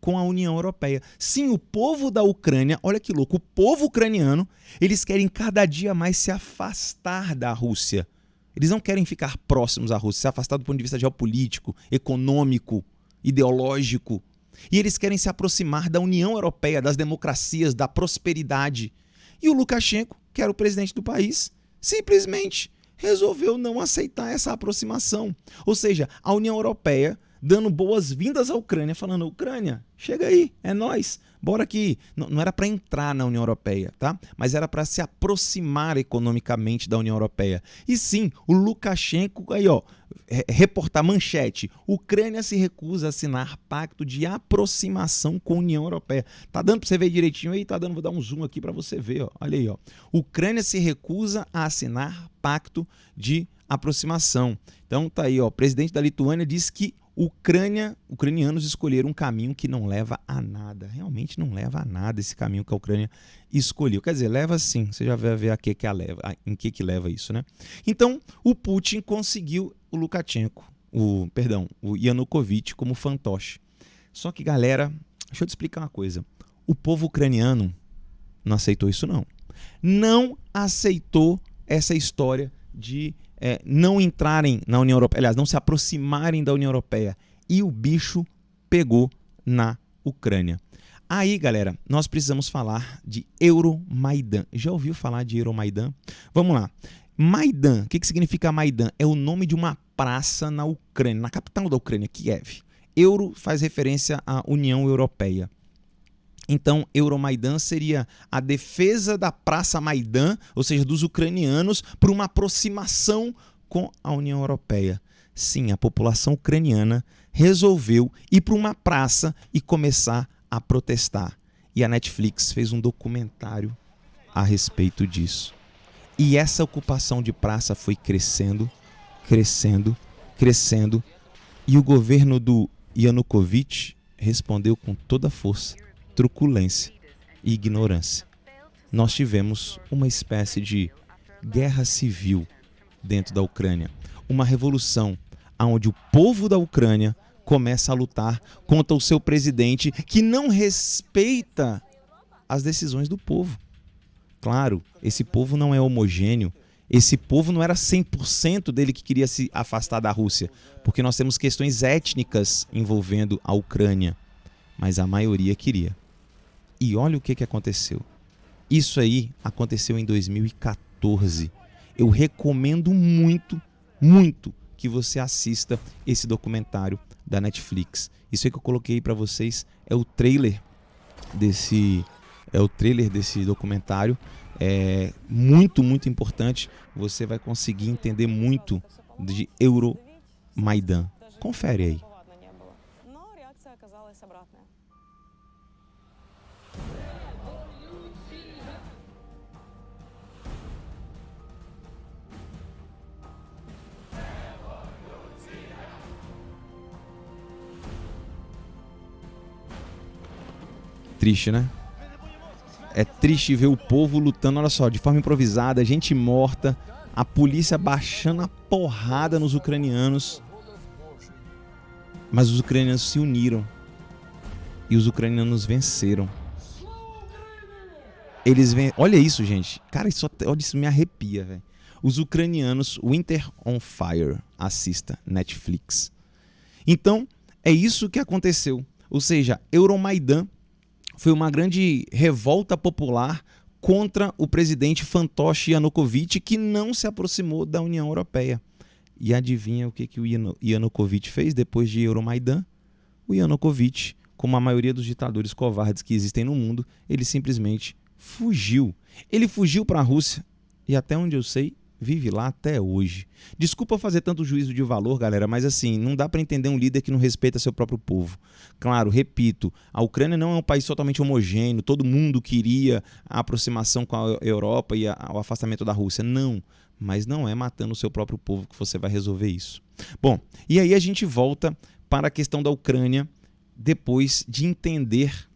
com a União Europeia. Sim, o povo da Ucrânia, olha que louco, o povo ucraniano, eles querem cada dia mais se afastar da Rússia. Eles não querem ficar próximos à Rússia, se afastar do ponto de vista geopolítico, econômico, ideológico. E eles querem se aproximar da União Europeia, das democracias, da prosperidade. E o Lukashenko, que era o presidente do país, simplesmente resolveu não aceitar essa aproximação. Ou seja, a União Europeia dando boas-vindas à Ucrânia, falando: Ucrânia, chega aí, é nós, bora aqui. Não era para entrar na União Europeia, tá? Mas era para se aproximar economicamente da União Europeia. E sim, o Lukashenko, aí ó, reportar manchete: Ucrânia se recusa a assinar pacto de aproximação com a União Europeia. Tá dando para você ver direitinho aí? Tá dando, vou dar um zoom aqui para você ver, ó. Olha aí, ó. Ucrânia se recusa a assinar pacto de aproximação. Então tá aí, ó, o presidente da Lituânia diz que Ucranianos escolheram um caminho que não leva a nada. Realmente não leva a nada esse caminho que a Ucrânia escolheu. Quer dizer, leva sim. Você já vai ver em que leva isso, né? Então, o Putin conseguiu o Lukashenko, o Yanukovych como fantoche. Só que, galera, deixa eu te explicar uma coisa. O povo ucraniano não aceitou isso, não. Não aceitou essa história de não entrarem na União Europeia, aliás, não se aproximarem da União Europeia. E o bicho pegou na Ucrânia. Aí, galera, nós precisamos falar de Euromaidan. Já ouviu falar de Euromaidan? Vamos lá. Maidan, o que significa Maidan? É o nome de uma praça na Ucrânia, na capital da Ucrânia, Kiev. Euro faz referência à União Europeia. Então, Euromaidan seria a defesa da Praça Maidan, ou seja, dos ucranianos, por uma aproximação com a União Europeia. Sim, a população ucraniana resolveu ir para uma praça e começar a protestar. E a Netflix fez um documentário a respeito disso. E essa ocupação de praça foi crescendo, crescendo, crescendo. E o governo do Yanukovych respondeu com toda a força, truculência e ignorância. Nós tivemos uma espécie de guerra civil dentro da Ucrânia. Uma revolução onde o povo da Ucrânia começa a lutar contra o seu presidente que não respeita as decisões do povo. Claro, esse povo não é homogêneo. Esse povo não era 100% dele que queria se afastar da Rússia, porque nós temos questões étnicas envolvendo a Ucrânia, mas a maioria queria. E olha o que aconteceu. Isso aí aconteceu em 2014. Eu recomendo muito, muito que você assista esse documentário da Netflix. Isso aí que eu coloquei para vocês é o trailer desse documentário. É muito, muito importante. Você vai conseguir entender muito de Euromaidan. Confere aí. Triste, né? É triste ver o povo lutando, olha só, de forma improvisada, gente morta, a polícia baixando a porrada nos ucranianos. Mas os ucranianos se uniram e os ucranianos venceram. Olha isso, gente. Cara, olha, isso me arrepia, velho. Os ucranianos, Winter on Fire, assista, Netflix. Então, é isso que aconteceu. Ou seja, Euromaidan foi uma grande revolta popular contra o presidente fantoche Yanukovych, que não se aproximou da União Europeia. E adivinha o que o Yanukovych fez depois de Euromaidan? O Yanukovych, como a maioria dos ditadores covardes que existem no mundo, ele simplesmente fugiu. Ele fugiu para a Rússia e, até onde eu sei, vive lá até hoje. Desculpa fazer tanto juízo de valor, galera, mas assim, não dá para entender um líder que não respeita seu próprio povo. Claro, repito, a Ucrânia não é um país totalmente homogêneo, todo mundo queria a aproximação com a Europa e o afastamento da Rússia. Não, mas não é matando o seu próprio povo que você vai resolver isso. Bom, e aí a gente volta para a questão da Ucrânia depois de entender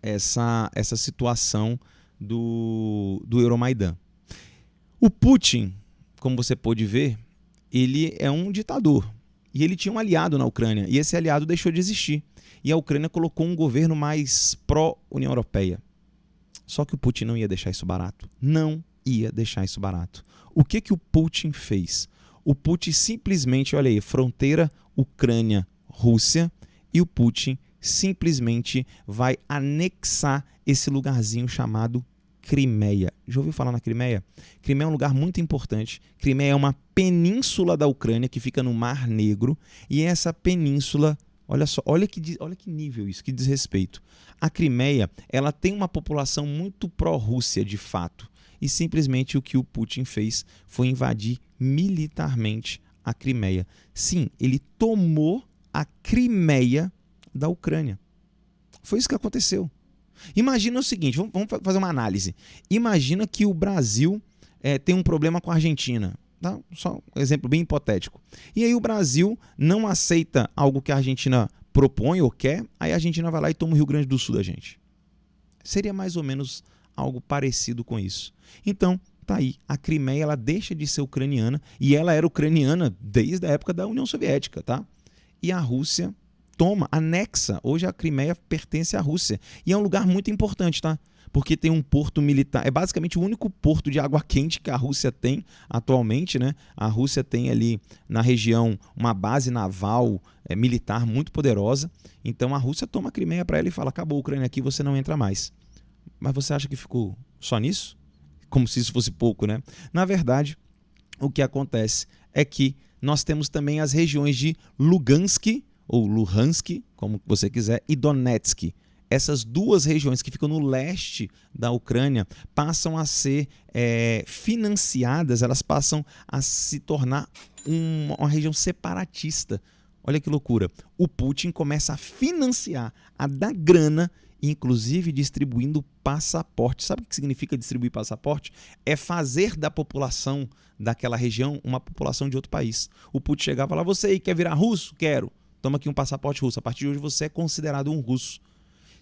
essa situação do Euromaidan. O Putin, como você pôde ver, ele é um ditador. E ele tinha um aliado na Ucrânia. E esse aliado deixou de existir. E a Ucrânia colocou um governo mais pró-União Europeia. Só que o Putin não ia deixar isso barato. Não ia deixar isso barato. O que o Putin fez? O Putin simplesmente, olha aí, fronteira Ucrânia-Rússia. E o Putin simplesmente vai anexar esse lugarzinho chamado Crimeia. Já ouviu falar na Crimeia? Crimeia é um lugar muito importante. Crimeia é uma península da Ucrânia que fica no Mar Negro. E essa península, olha só, olha que nível isso, que desrespeito. A Crimeia, ela tem uma população muito pró-Rússia, de fato. E simplesmente o que o Putin fez foi invadir militarmente a Crimeia. Sim, ele tomou a Crimeia da Ucrânia. Foi isso que aconteceu. Imagina o seguinte, vamos fazer uma análise. Imagina que o Brasil tem um problema com a Argentina. Tá? Só um exemplo bem hipotético. E aí o Brasil não aceita algo que a Argentina propõe ou quer, aí a Argentina vai lá e toma o Rio Grande do Sul da gente. Seria mais ou menos algo parecido com isso. Então, tá aí, a Crimeia ela deixa de ser ucraniana, e ela era ucraniana desde a época da União Soviética, tá? E a Rússia toma, anexa. Hoje a Crimeia pertence à Rússia. E é um lugar muito importante, tá? Porque tem um porto militar. É basicamente o único porto de água quente que a Rússia tem atualmente, né? A Rússia tem ali na região uma base naval militar muito poderosa. Então a Rússia toma a Crimeia para ela e fala: acabou a Ucrânia aqui, você não entra mais. Mas você acha que ficou só nisso? Como se isso fosse pouco, né? Na verdade, o que acontece é que nós temos também as regiões de Lugansk, ou Luhansk, como você quiser, e Donetsk. Essas duas regiões que ficam no leste da Ucrânia passam a ser financiadas, elas passam a se tornar uma região separatista. Olha que loucura. O Putin começa a financiar, a dar grana, inclusive distribuindo passaporte. Sabe o que significa distribuir passaporte? É fazer da população daquela região uma população de outro país. O Putin chegava lá: você aí quer virar russo? Quero. Toma aqui um passaporte russo. A partir de hoje você é considerado um russo.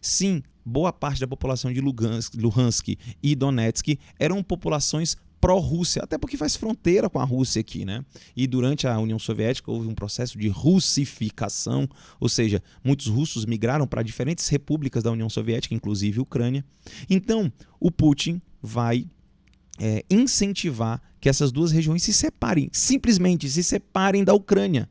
Sim, boa parte da população de Luhansk e Donetsk eram populações pró-Rússia, até porque faz fronteira com a Rússia aqui, né? E durante a União Soviética houve um processo de russificação, ou seja, muitos russos migraram para diferentes repúblicas da União Soviética, inclusive Ucrânia. Então, o Putin vai incentivar que essas duas regiões se separem, simplesmente se separem da Ucrânia.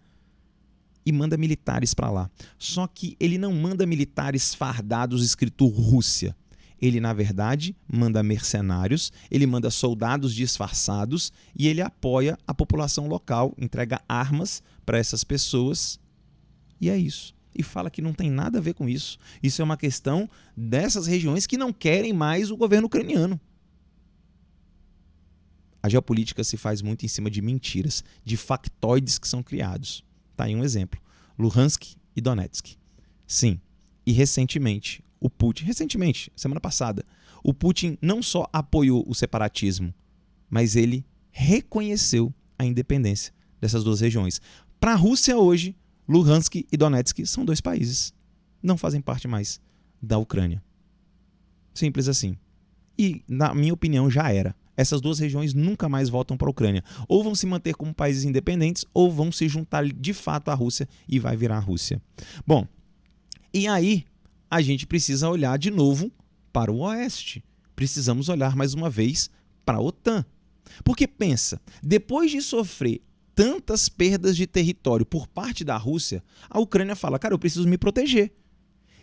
E manda militares para lá. Só que ele não manda militares fardados escrito Rússia. Ele, na verdade, manda mercenários, ele manda soldados disfarçados e ele apoia a população local, entrega armas para essas pessoas. E é isso. E fala que não tem nada a ver com isso. Isso é uma questão dessas regiões que não querem mais o governo ucraniano. A geopolítica se faz muito em cima de mentiras, de factoides que são criados. Tá aí um exemplo. Luhansk e Donetsk. Sim. E recentemente, semana passada, o Putin não só apoiou o separatismo, mas ele reconheceu a independência dessas duas regiões. Para a Rússia hoje, Luhansk e Donetsk são dois países. Não fazem parte mais da Ucrânia. Simples assim. E, na minha opinião, já era. Essas duas regiões nunca mais voltam para a Ucrânia. Ou vão se manter como países independentes, ou vão se juntar de fato à Rússia e vai virar a Rússia. Bom, e aí a gente precisa olhar de novo para o Oeste. Precisamos olhar mais uma vez para a OTAN. Porque pensa, depois de sofrer tantas perdas de território por parte da Rússia, a Ucrânia fala: cara, eu preciso me proteger.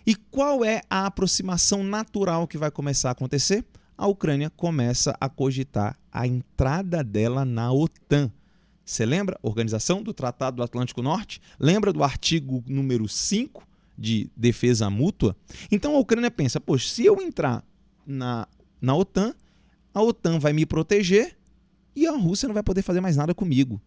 E qual é a aproximação natural que vai começar a acontecer? A Ucrânia começa a cogitar a entrada dela na OTAN. Você lembra? Organização do Tratado do Atlântico Norte? Lembra do artigo número 5 de defesa mútua? Então a Ucrânia pensa: poxa, se eu entrar na OTAN, a OTAN vai me proteger e a Rússia não vai poder fazer mais nada comigo.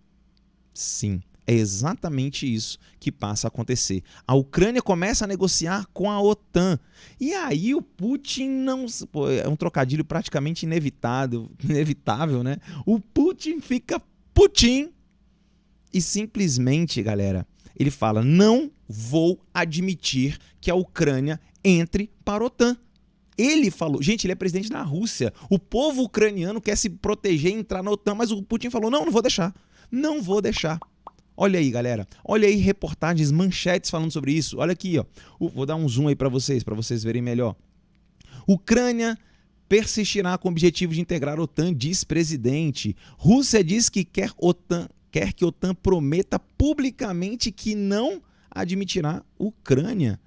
Sim, é exatamente isso que passa a acontecer. A Ucrânia começa a negociar com a OTAN. E aí o Putin não... Pô, é um trocadilho praticamente inevitável, né? O Putin fica Putin e simplesmente, galera, ele fala: não vou admitir que a Ucrânia entre para a OTAN. Ele falou, gente, ele é presidente da Rússia. O povo ucraniano quer se proteger e entrar na OTAN, mas o Putin falou: não vou deixar. Não vou deixar. Olha aí, galera. Olha aí reportagens, manchetes falando sobre isso. Olha aqui, ó. Vou dar um zoom aí para vocês verem melhor. Ucrânia persistirá com o objetivo de integrar a OTAN, diz presidente. Rússia diz que quer que a OTAN prometa publicamente que não admitirá Ucrânia.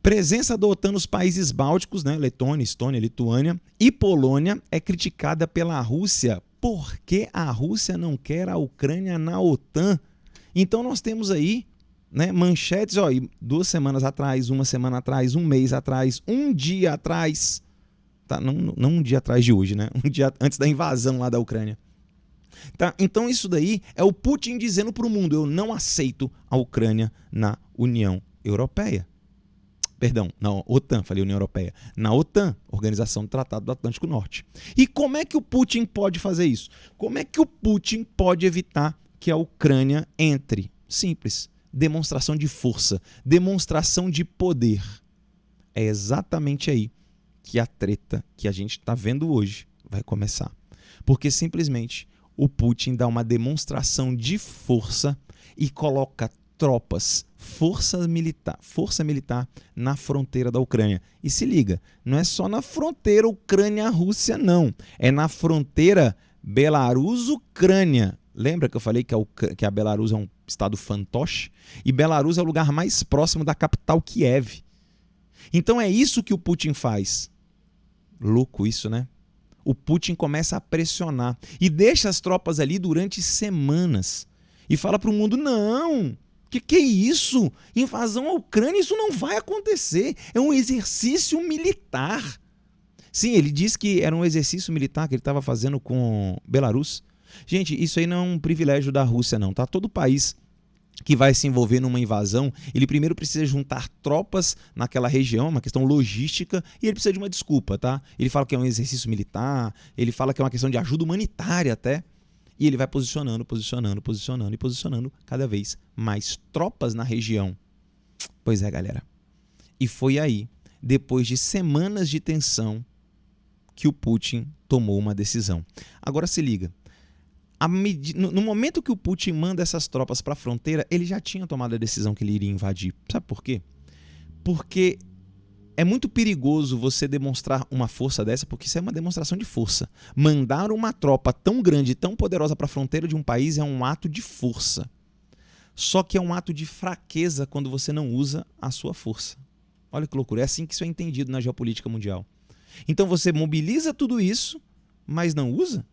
Presença da OTAN nos países bálticos, né, Letônia, Estônia, Lituânia e Polônia é criticada pela Rússia. Por que a Rússia não quer a Ucrânia na OTAN? Então nós temos aí, né, manchetes, ó, 2 semanas atrás, 1 semana atrás, 1 mês atrás, 1 dia atrás, tá? Não um dia atrás de hoje, né? Um dia antes da invasão lá da Ucrânia. Tá? Então isso daí é o Putin dizendo para o mundo: eu não aceito a Ucrânia na União Europeia. Perdão, na OTAN, falei União Europeia. Na OTAN, Organização do Tratado do Atlântico Norte. E como é que o Putin pode fazer isso? Como é que o Putin pode evitar que a Ucrânia entre? Simples. Demonstração de força, demonstração de poder. É exatamente aí que a treta que a gente está vendo hoje vai começar. Porque simplesmente o Putin dá uma demonstração de força e coloca tropas, força militar na fronteira da Ucrânia. E se liga, não é só na fronteira Ucrânia-Rússia, não. É na fronteira Belarus-Ucrânia. Lembra que eu falei que a Belarus é um estado fantoche? E Belarus é o lugar mais próximo da capital Kiev. Então é isso que o Putin faz. Louco isso, né? O Putin começa a pressionar e deixa as tropas ali durante semanas. E fala para o mundo, não, que é isso? Invasão à Ucrânia, isso não vai acontecer. É um exercício militar. Sim, ele disse que era um exercício militar que ele estava fazendo com Belarus. Gente, isso aí não é um privilégio da Rússia, não, tá? Todo país que vai se envolver numa invasão, ele primeiro precisa juntar tropas naquela região, uma questão logística, e ele precisa de uma desculpa, tá? Ele fala que é um exercício militar, ele fala que é uma questão de ajuda humanitária até, e ele vai posicionando cada vez mais tropas na região. Pois é, galera. E foi aí, depois de semanas de tensão, que o Putin tomou uma decisão. Agora se liga. No momento que o Putin manda essas tropas para a fronteira, ele já tinha tomado a decisão que ele iria invadir. Sabe por quê? Porque é muito perigoso você demonstrar uma força dessa, porque isso é uma demonstração de força. Mandar uma tropa tão grande e tão poderosa para a fronteira de um país é um ato de força. Só que é um ato de fraqueza quando você não usa a sua força. Olha que loucura, é assim que isso é entendido na geopolítica mundial. Então você mobiliza tudo isso, mas não usa?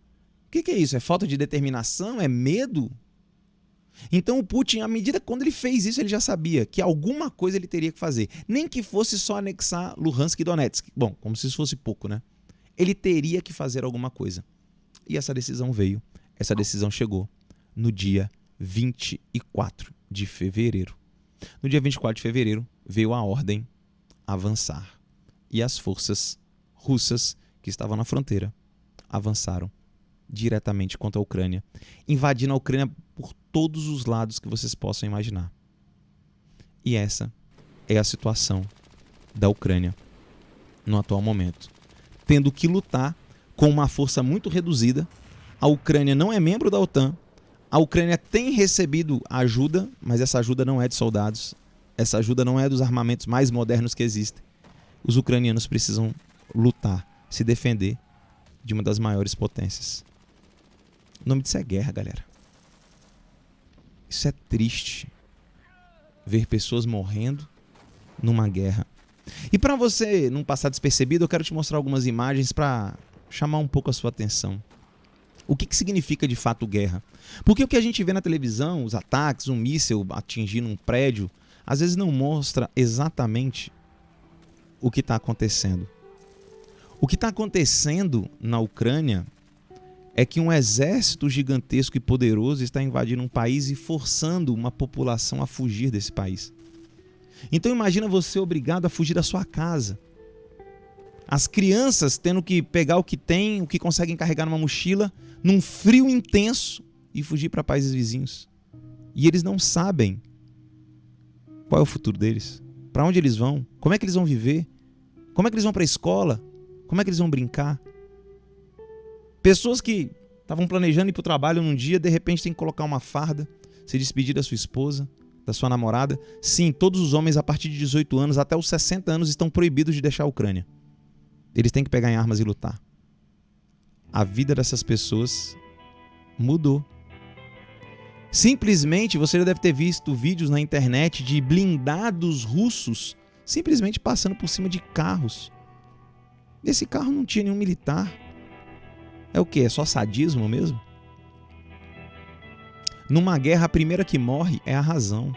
O que é isso? É falta de determinação? É medo? Então o Putin, à medida que quando ele fez isso, ele já sabia que alguma coisa ele teria que fazer. Nem que fosse só anexar Luhansk e Donetsk. Bom, como se isso fosse pouco, né? Ele teria que fazer alguma coisa. E essa decisão veio. Essa decisão chegou no dia 24 de fevereiro. No dia 24 de fevereiro veio a ordem avançar. E as forças russas que estavam na fronteira avançaram diretamente contra a Ucrânia, invadindo a Ucrânia por todos os lados que vocês possam imaginar. E essa é a situação da Ucrânia no atual momento. Tendo que lutar com uma força muito reduzida, a Ucrânia não é membro da OTAN, a Ucrânia tem recebido ajuda, mas essa ajuda não é de soldados, essa ajuda não é dos armamentos mais modernos que existem. Os ucranianos precisam lutar, se defender de uma das maiores potências. O nome disso é guerra, galera. Isso é triste. Ver pessoas morrendo numa guerra. E para você não passar despercebido, eu quero te mostrar algumas imagens para chamar um pouco a sua atenção. O que significa de fato guerra? Porque o que a gente vê na televisão, os ataques, um míssil atingindo um prédio, às vezes não mostra exatamente o que está acontecendo. O que está acontecendo na Ucrânia é que um exército gigantesco e poderoso está invadindo um país e forçando uma população a fugir desse país. Então imagina você obrigado a fugir da sua casa. As crianças tendo que pegar o que tem, o que conseguem carregar numa mochila, num frio intenso e fugir para países vizinhos. E eles não sabem qual é o futuro deles, para onde eles vão, como é que eles vão viver, como é que eles vão para a escola, como é que eles vão brincar. Pessoas que estavam planejando ir para o trabalho num dia, de repente tem que colocar uma farda, se despedir da sua esposa, da sua namorada. Sim, todos os homens a partir de 18 anos até os 60 anos estão proibidos de deixar a Ucrânia. Eles têm que pegar em armas e lutar. A vida dessas pessoas mudou. Simplesmente, você já deve ter visto vídeos na internet de blindados russos simplesmente passando por cima de carros. Esse carro não tinha nenhum militar. É o quê? É só sadismo mesmo? Numa guerra, a primeira que morre é a razão.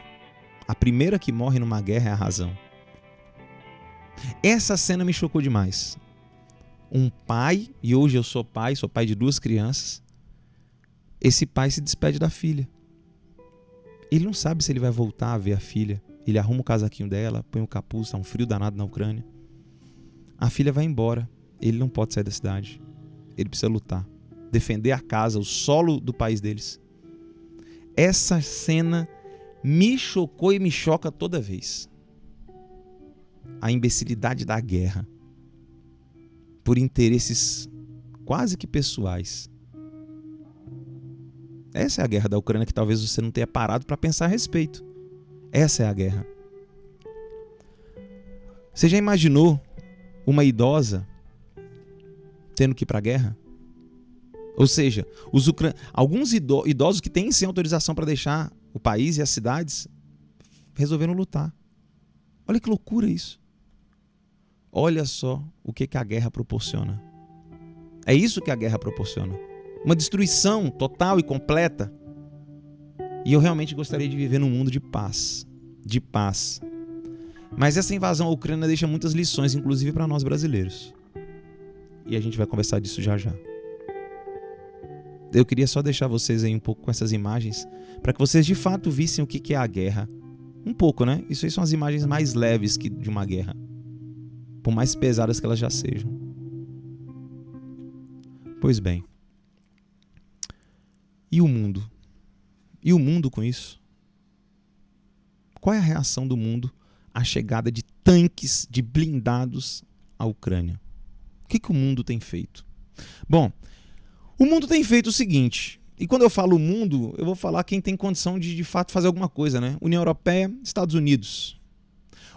A primeira que morre numa guerra é a razão. Essa cena me chocou demais. Um pai, e hoje eu sou pai de 2 crianças. Esse pai se despede da filha. Ele não sabe se ele vai voltar a ver a filha. Ele arruma o casaquinho dela, põe o capuz, tá um frio danado na Ucrânia. A filha vai embora. Ele não pode sair da cidade. Ele precisa lutar. Defender a casa, o solo do país deles. Essa cena me chocou e me choca toda vez. A imbecilidade da guerra. Por interesses quase que pessoais. Essa é a guerra da Ucrânia que talvez você não tenha parado para pensar a respeito. Essa é a guerra. Você já imaginou uma idosa tendo que ir para a guerra? Ou seja, alguns idosos que têm sem autorização para deixar o país e as cidades resolveram lutar. Olha que loucura isso. Olha só o que a guerra proporciona. É isso que a guerra proporciona. Uma destruição total e completa. E eu realmente gostaria de viver num mundo de paz. De paz. Mas essa invasão à Ucrânia deixa muitas lições, inclusive para nós brasileiros. E a gente vai conversar disso já já. Eu queria só deixar vocês aí um pouco com essas imagens, para que vocês de fato vissem o que é a guerra. Um pouco, né? Isso aí são as imagens mais leves de uma guerra. Por mais pesadas que elas já sejam. Pois bem. E o mundo? E o mundo com isso? Qual é a reação do mundo à chegada de tanques, de blindados à Ucrânia? O que o mundo tem feito? Bom, o mundo tem feito o seguinte, e quando eu falo mundo, eu vou falar quem tem condição de fato fazer alguma coisa, né? União Europeia, Estados Unidos.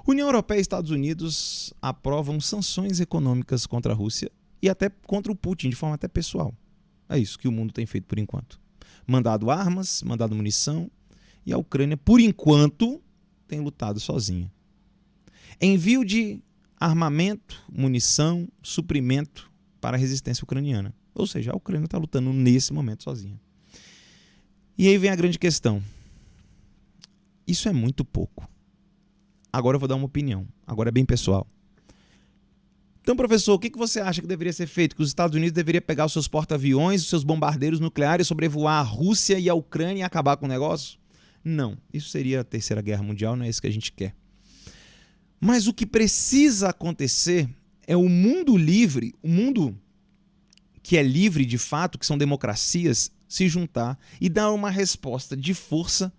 União Europeia e Estados Unidos aprovam sanções econômicas contra a Rússia e até contra o Putin, de forma até pessoal. É isso que o mundo tem feito por enquanto. Mandado armas, mandado munição, e a Ucrânia, por enquanto, tem lutado sozinha. Envio de armamento, munição, suprimento para a resistência ucraniana. Ou seja, a Ucrânia está lutando nesse momento sozinha. E aí vem a grande questão. Isso é muito pouco. Agora eu vou dar uma opinião. Agora é bem pessoal. Então, professor, o que você acha que deveria ser feito? Que os Estados Unidos deveriam pegar os seus porta-aviões, os seus bombardeiros nucleares, sobrevoar a Rússia e a Ucrânia e acabar com o negócio? Não. Isso seria a Terceira Guerra Mundial, não é isso que a gente quer. Mas o que precisa acontecer é o mundo livre, o mundo que é livre de fato, que são democracias, se juntar e dar uma resposta de força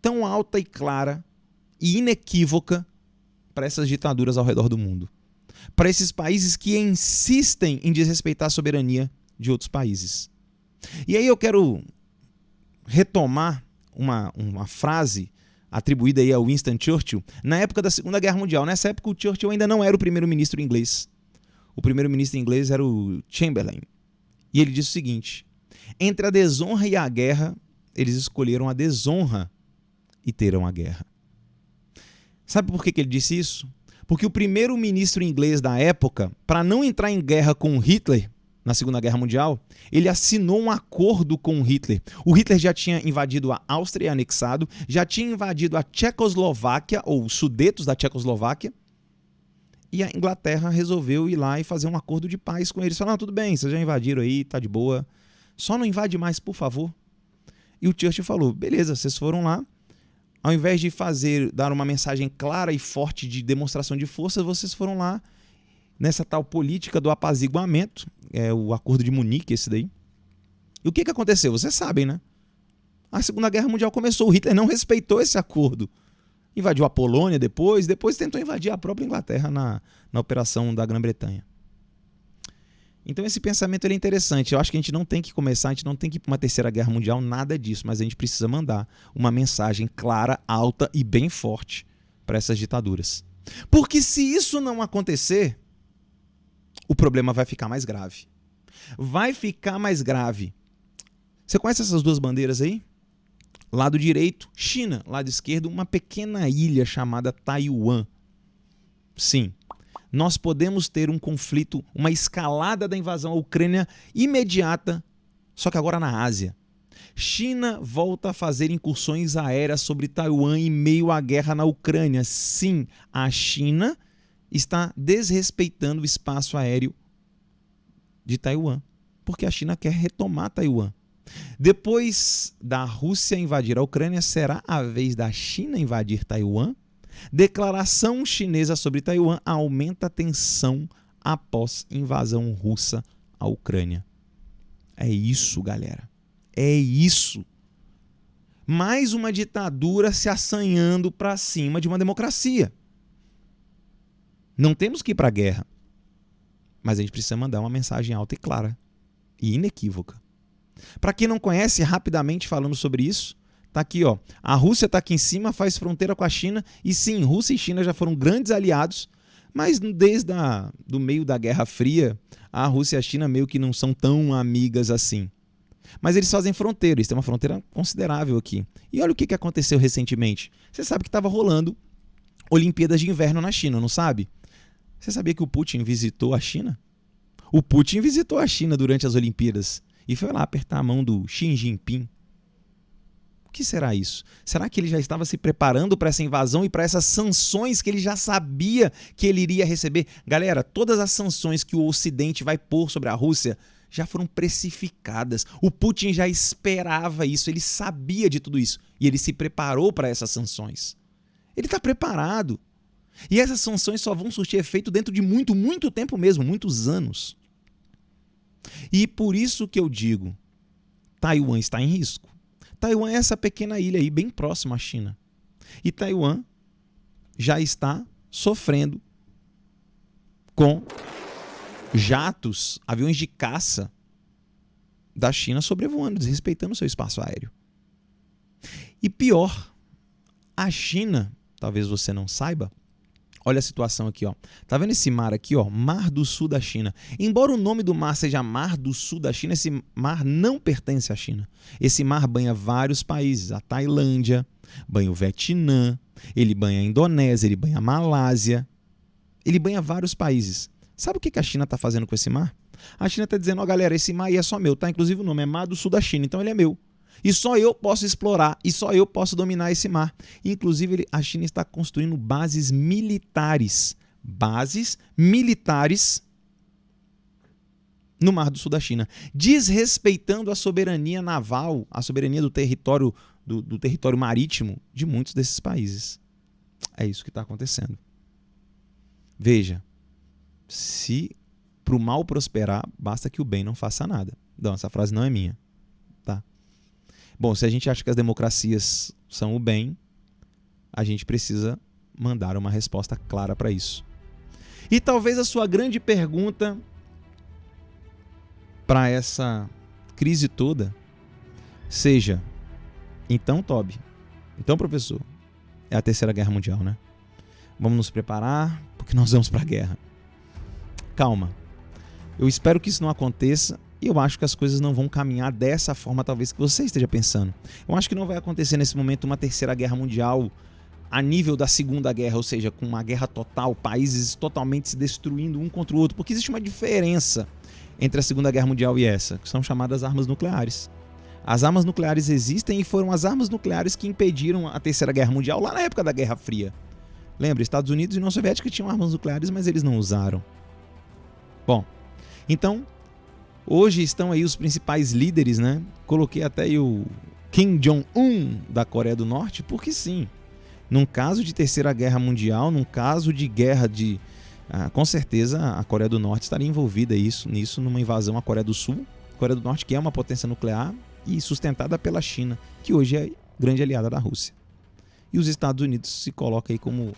tão alta e clara e inequívoca para essas ditaduras ao redor do mundo. Para esses países que insistem em desrespeitar a soberania de outros países. E aí eu quero retomar uma frase atribuída aí a Winston Churchill na época da Segunda Guerra Mundial. Nessa época o Churchill ainda não era o primeiro-ministro inglês. O primeiro-ministro inglês era o Chamberlain. E ele disse o seguinte: entre a desonra e a guerra, eles escolheram a desonra e terão a guerra. Sabe por que ele disse isso? Porque o primeiro-ministro inglês da época, para não entrar em guerra com Hitler na Segunda Guerra Mundial, ele assinou um acordo com Hitler. O Hitler já tinha invadido a Áustria e anexado, já tinha invadido a Tchecoslováquia, ou os Sudetos da Tchecoslováquia, e a Inglaterra resolveu ir lá e fazer um acordo de paz com eles. Falaram, tudo bem, vocês já invadiram aí, tá de boa, só não invade mais, por favor. E o Churchill falou, beleza, vocês foram lá, ao invés de dar uma mensagem clara e forte de demonstração de força, vocês foram lá nessa tal política do apaziguamento, o acordo de Munique, esse daí. E o que aconteceu? Vocês sabem, né? A Segunda Guerra Mundial começou, o Hitler não respeitou esse acordo. Invadiu a Polônia depois tentou invadir a própria Inglaterra na operação da Grã-Bretanha. Então esse pensamento é interessante. Eu acho que a gente não tem que começar, a gente não tem que ir para uma Terceira Guerra Mundial, nada disso, mas a gente precisa mandar uma mensagem clara, alta e bem forte para essas ditaduras. Porque se isso não acontecer, o problema vai ficar mais grave. Vai ficar mais grave. Você conhece essas duas bandeiras aí? Lado direito, China. Lado esquerdo, uma pequena ilha chamada Taiwan. Sim. Nós podemos ter um conflito, uma escalada da invasão à Ucrânia imediata, só que agora na Ásia. China volta a fazer incursões aéreas sobre Taiwan em meio à guerra na Ucrânia. Sim, a China está desrespeitando o espaço aéreo de Taiwan, porque a China quer retomar Taiwan. Depois da Rússia invadir a Ucrânia, será a vez da China invadir Taiwan? Declaração chinesa sobre Taiwan aumenta a tensão após invasão russa à Ucrânia. É isso, galera. É isso. Mais uma ditadura se assanhando para cima de uma democracia. Não temos que ir para a guerra, mas a gente precisa mandar uma mensagem alta e clara e inequívoca. Para quem não conhece, rapidamente falando sobre isso, tá aqui, ó. A Rússia está aqui em cima, faz fronteira com a China, e sim, Rússia e China já foram grandes aliados, mas desde do meio da Guerra Fria, a Rússia e a China meio que não são tão amigas assim. Mas eles fazem fronteira, eles têm uma fronteira considerável aqui. E olha o que aconteceu recentemente. Você sabe que estava rolando Olimpíadas de Inverno na China, não sabe? Você sabia que o Putin visitou a China? O Putin visitou a China durante as Olimpíadas e foi lá apertar a mão do Xi Jinping. O que será isso? Será que ele já estava se preparando para essa invasão e para essas sanções que ele já sabia que ele iria receber? Galera, todas as sanções que o Ocidente vai pôr sobre a Rússia já foram precificadas. O Putin já esperava isso, ele sabia de tudo isso e ele se preparou para essas sanções. Ele está preparado. E essas sanções só vão surtir efeito dentro de muito, muito tempo mesmo, muitos anos. E por isso que eu digo, Taiwan está em risco. Taiwan é essa pequena ilha aí, bem próxima à China. E Taiwan já está sofrendo com jatos, aviões de caça da China sobrevoando, desrespeitando o seu espaço aéreo. E pior, a China, talvez você não saiba, olha a situação aqui, ó. Tá vendo esse mar aqui, ó? Mar do Sul da China. Embora o nome do mar seja Mar do Sul da China, esse mar não pertence à China. Esse mar banha vários países. A Tailândia, banha o Vietnã, ele banha a Indonésia, ele banha a Malásia. Ele banha vários países. Sabe o que a China tá fazendo com esse mar? A China tá dizendo, ó, galera, esse mar aí é só meu, tá? Inclusive o nome é Mar do Sul da China, então ele é meu. E só eu posso explorar, e só eu posso dominar esse mar. Inclusive, a China está construindo bases militares no Mar do Sul da China, desrespeitando a soberania naval, a soberania do território, do território marítimo de muitos desses países. É isso que está acontecendo. Veja, se para o mal prosperar, basta que o bem não faça nada. Não, essa frase não é minha. Bom, se a gente acha que as democracias são o bem, a gente precisa mandar uma resposta clara para isso. E talvez a sua grande pergunta para essa crise toda seja, então, Toby, então, professor, é a Terceira Guerra Mundial, né? Vamos nos preparar porque nós vamos para a guerra. Calma, eu espero que isso não aconteça. E eu acho que as coisas não vão caminhar dessa forma, talvez, que você esteja pensando. Eu acho que não vai acontecer nesse momento uma terceira guerra mundial a nível da Segunda Guerra, ou seja, com uma guerra total, países totalmente se destruindo um contra o outro, porque existe uma diferença entre a Segunda Guerra Mundial e essa, que são chamadas armas nucleares. As armas nucleares existem e foram as armas nucleares que impediram a Terceira Guerra Mundial lá na época da Guerra Fria. Lembra, Estados Unidos e União Soviética tinham armas nucleares, mas eles não usaram. Bom, então hoje estão aí os principais líderes, né? Coloquei até aí o Kim Jong-un da Coreia do Norte, porque sim, num caso de Terceira Guerra Mundial, num caso de guerra de... com certeza a Coreia do Norte estaria envolvida nisso, numa invasão à Coreia do Sul. Coreia do Norte que é uma potência nuclear e sustentada pela China, que hoje é grande aliada da Rússia. E os Estados Unidos se colocam aí como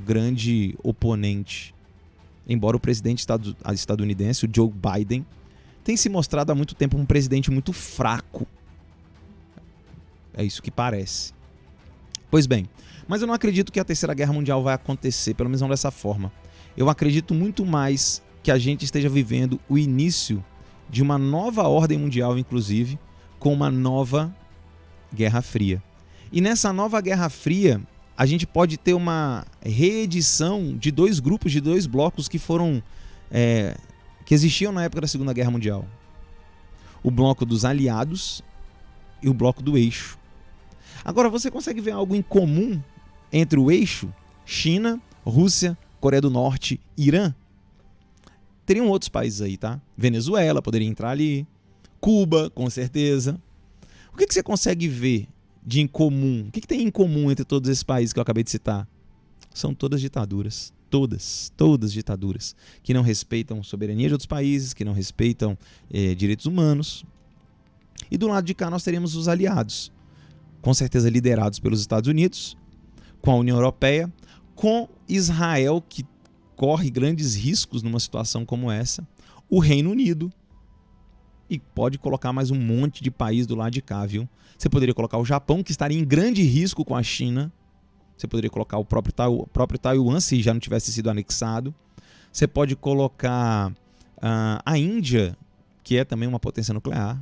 grande oponente. Embora o presidente estadunidense, o Joe Biden, tem se mostrado há muito tempo um presidente muito fraco. É isso que parece. Pois bem, mas eu não acredito que a Terceira Guerra Mundial vai acontecer, pelo menos não dessa forma. Eu acredito muito mais que a gente esteja vivendo o início de uma nova ordem mundial, inclusive, com uma nova Guerra Fria. E nessa nova Guerra Fria, a gente pode ter uma reedição de dois grupos, de dois blocos que foram... que existiam na época da Segunda Guerra Mundial. O bloco dos aliados e o bloco do eixo. Agora, você consegue ver algo em comum entre o eixo, China, Rússia, Coreia do Norte, Irã? Teriam outros países aí, tá? Venezuela poderia entrar ali, Cuba, com certeza. O que você consegue ver de em comum? O que tem em comum entre todos esses países que eu acabei de citar? são todas ditaduras. Todas ditaduras. Que não respeitam soberania de outros países, que não respeitam direitos humanos. E do lado de cá nós teríamos os aliados, com certeza liderados pelos Estados Unidos, com a União Europeia, com Israel, que corre grandes riscos numa situação como essa, o Reino Unido, e pode colocar mais um monte de país do lado de cá, viu? Você poderia colocar o Japão, que estaria em grande risco com a China. Você poderia colocar o próprio Taiwan, se já não tivesse sido anexado. Você pode colocar a Índia, que é também uma potência nuclear.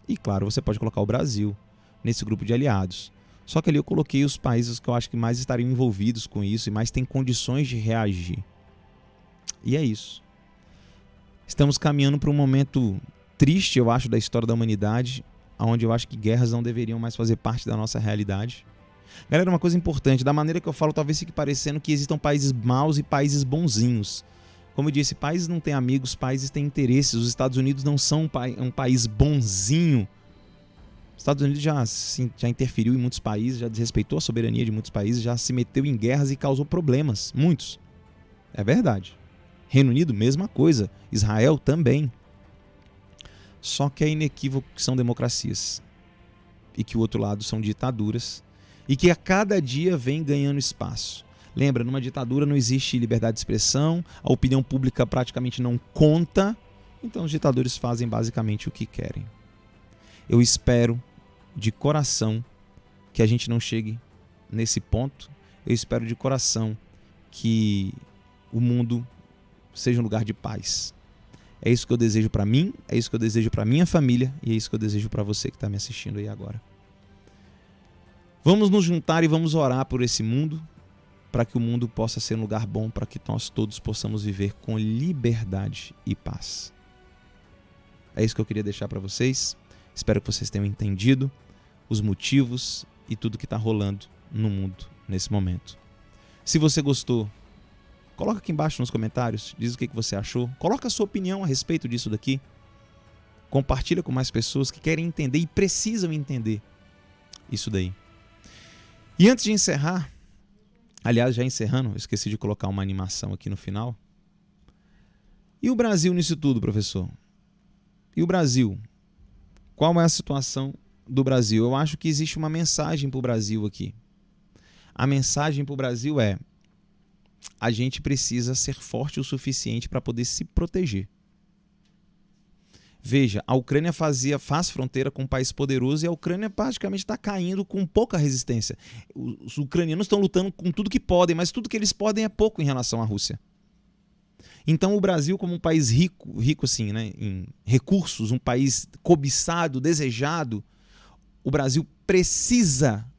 E, claro, você pode colocar o Brasil nesse grupo de aliados. Só que ali eu coloquei os países que eu acho que mais estariam envolvidos com isso e mais têm condições de reagir. E é isso. Estamos caminhando para um momento triste, eu acho, da história da humanidade, onde eu acho que guerras não deveriam mais fazer parte da nossa realidade. Galera, uma coisa importante, da maneira que eu falo, talvez fique parecendo que existam países maus e países bonzinhos. Como eu disse, países não têm amigos, países têm interesses. Os Estados Unidos não são um país bonzinho. Os Estados Unidos já interferiu em muitos países, já desrespeitou a soberania de muitos países, já se meteu em guerras e causou problemas, muitos. É verdade. Reino Unido, mesma coisa. Israel também. Só que é inequívoco que são democracias. E que o outro lado são ditaduras. E que a cada dia vem ganhando espaço. Lembra, numa ditadura não existe liberdade de expressão, a opinião pública praticamente não conta, então os ditadores fazem basicamente o que querem. Eu espero de coração que a gente não chegue nesse ponto. Eu espero de coração que o mundo seja um lugar de paz. É isso que eu desejo para mim, é isso que eu desejo para minha família e é isso que eu desejo para você que está me assistindo aí agora. Vamos nos juntar e vamos orar por esse mundo, para que o mundo possa ser um lugar bom, para que nós todos possamos viver com liberdade e paz. É isso que eu queria deixar para vocês. Espero que vocês tenham entendido os motivos e tudo que está rolando no mundo nesse momento. Se você gostou, coloca aqui embaixo nos comentários, diz o que você achou. Coloca a sua opinião a respeito disso daqui. Compartilha com mais pessoas que querem entender e precisam entender isso daí. E antes de encerrar, aliás, já encerrando, eu esqueci de colocar uma animação aqui no final. E o Brasil nisso tudo, professor? E o Brasil? Qual é a situação do Brasil? Eu acho que existe uma mensagem para o Brasil aqui. A mensagem para o Brasil é: a gente precisa ser forte o suficiente para poder se proteger. Veja, a Ucrânia faz fronteira com um país poderoso e a Ucrânia praticamente está caindo com pouca resistência. Os ucranianos estão lutando com tudo que podem, mas tudo que eles podem é pouco em relação à Rússia. Então o Brasil, como um país rico assim, né, em recursos, um país cobiçado, desejado, o Brasil precisa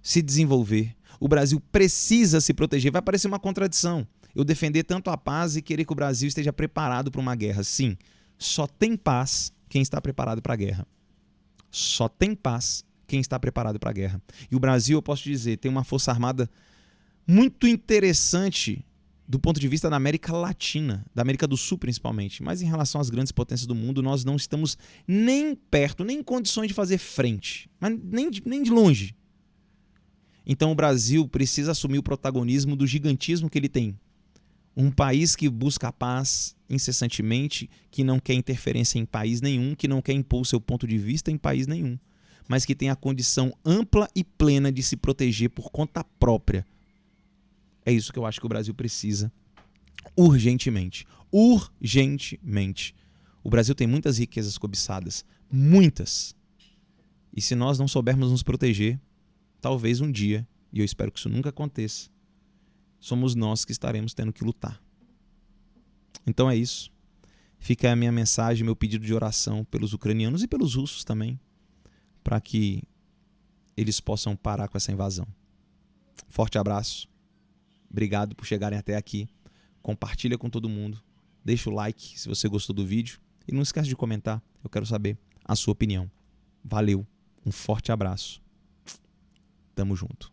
se desenvolver. O Brasil precisa se proteger. Vai parecer uma contradição eu defender tanto a paz e querer que o Brasil esteja preparado para uma guerra. Sim, só tem paz quem está preparado para a guerra. Só tem paz quem está preparado para a guerra. E o Brasil, eu posso te dizer, tem uma força armada muito interessante do ponto de vista da América Latina, da América do Sul principalmente. Mas em relação às grandes potências do mundo, nós não estamos nem perto, nem em condições de fazer frente, mas nem de longe. Então o Brasil precisa assumir o protagonismo do gigantismo que ele tem. Um país que busca a paz incessantemente, que não quer interferência em país nenhum, que não quer impor o seu ponto de vista em país nenhum, mas que tem a condição ampla e plena de se proteger por conta própria. É isso que eu acho que o Brasil precisa urgentemente. Urgentemente. O Brasil tem muitas riquezas cobiçadas. Muitas. E se nós não soubermos nos proteger, talvez um dia, e eu espero que isso nunca aconteça, somos nós que estaremos tendo que lutar. Então é isso. Fica a minha mensagem, meu pedido de oração pelos ucranianos e pelos russos também, para que eles possam parar com essa invasão. Forte abraço. Obrigado por chegarem até aqui. Compartilha com todo mundo. Deixa o like se você gostou do vídeo. E não esquece de comentar. Eu quero saber a sua opinião. Valeu. Um forte abraço. Tamo junto.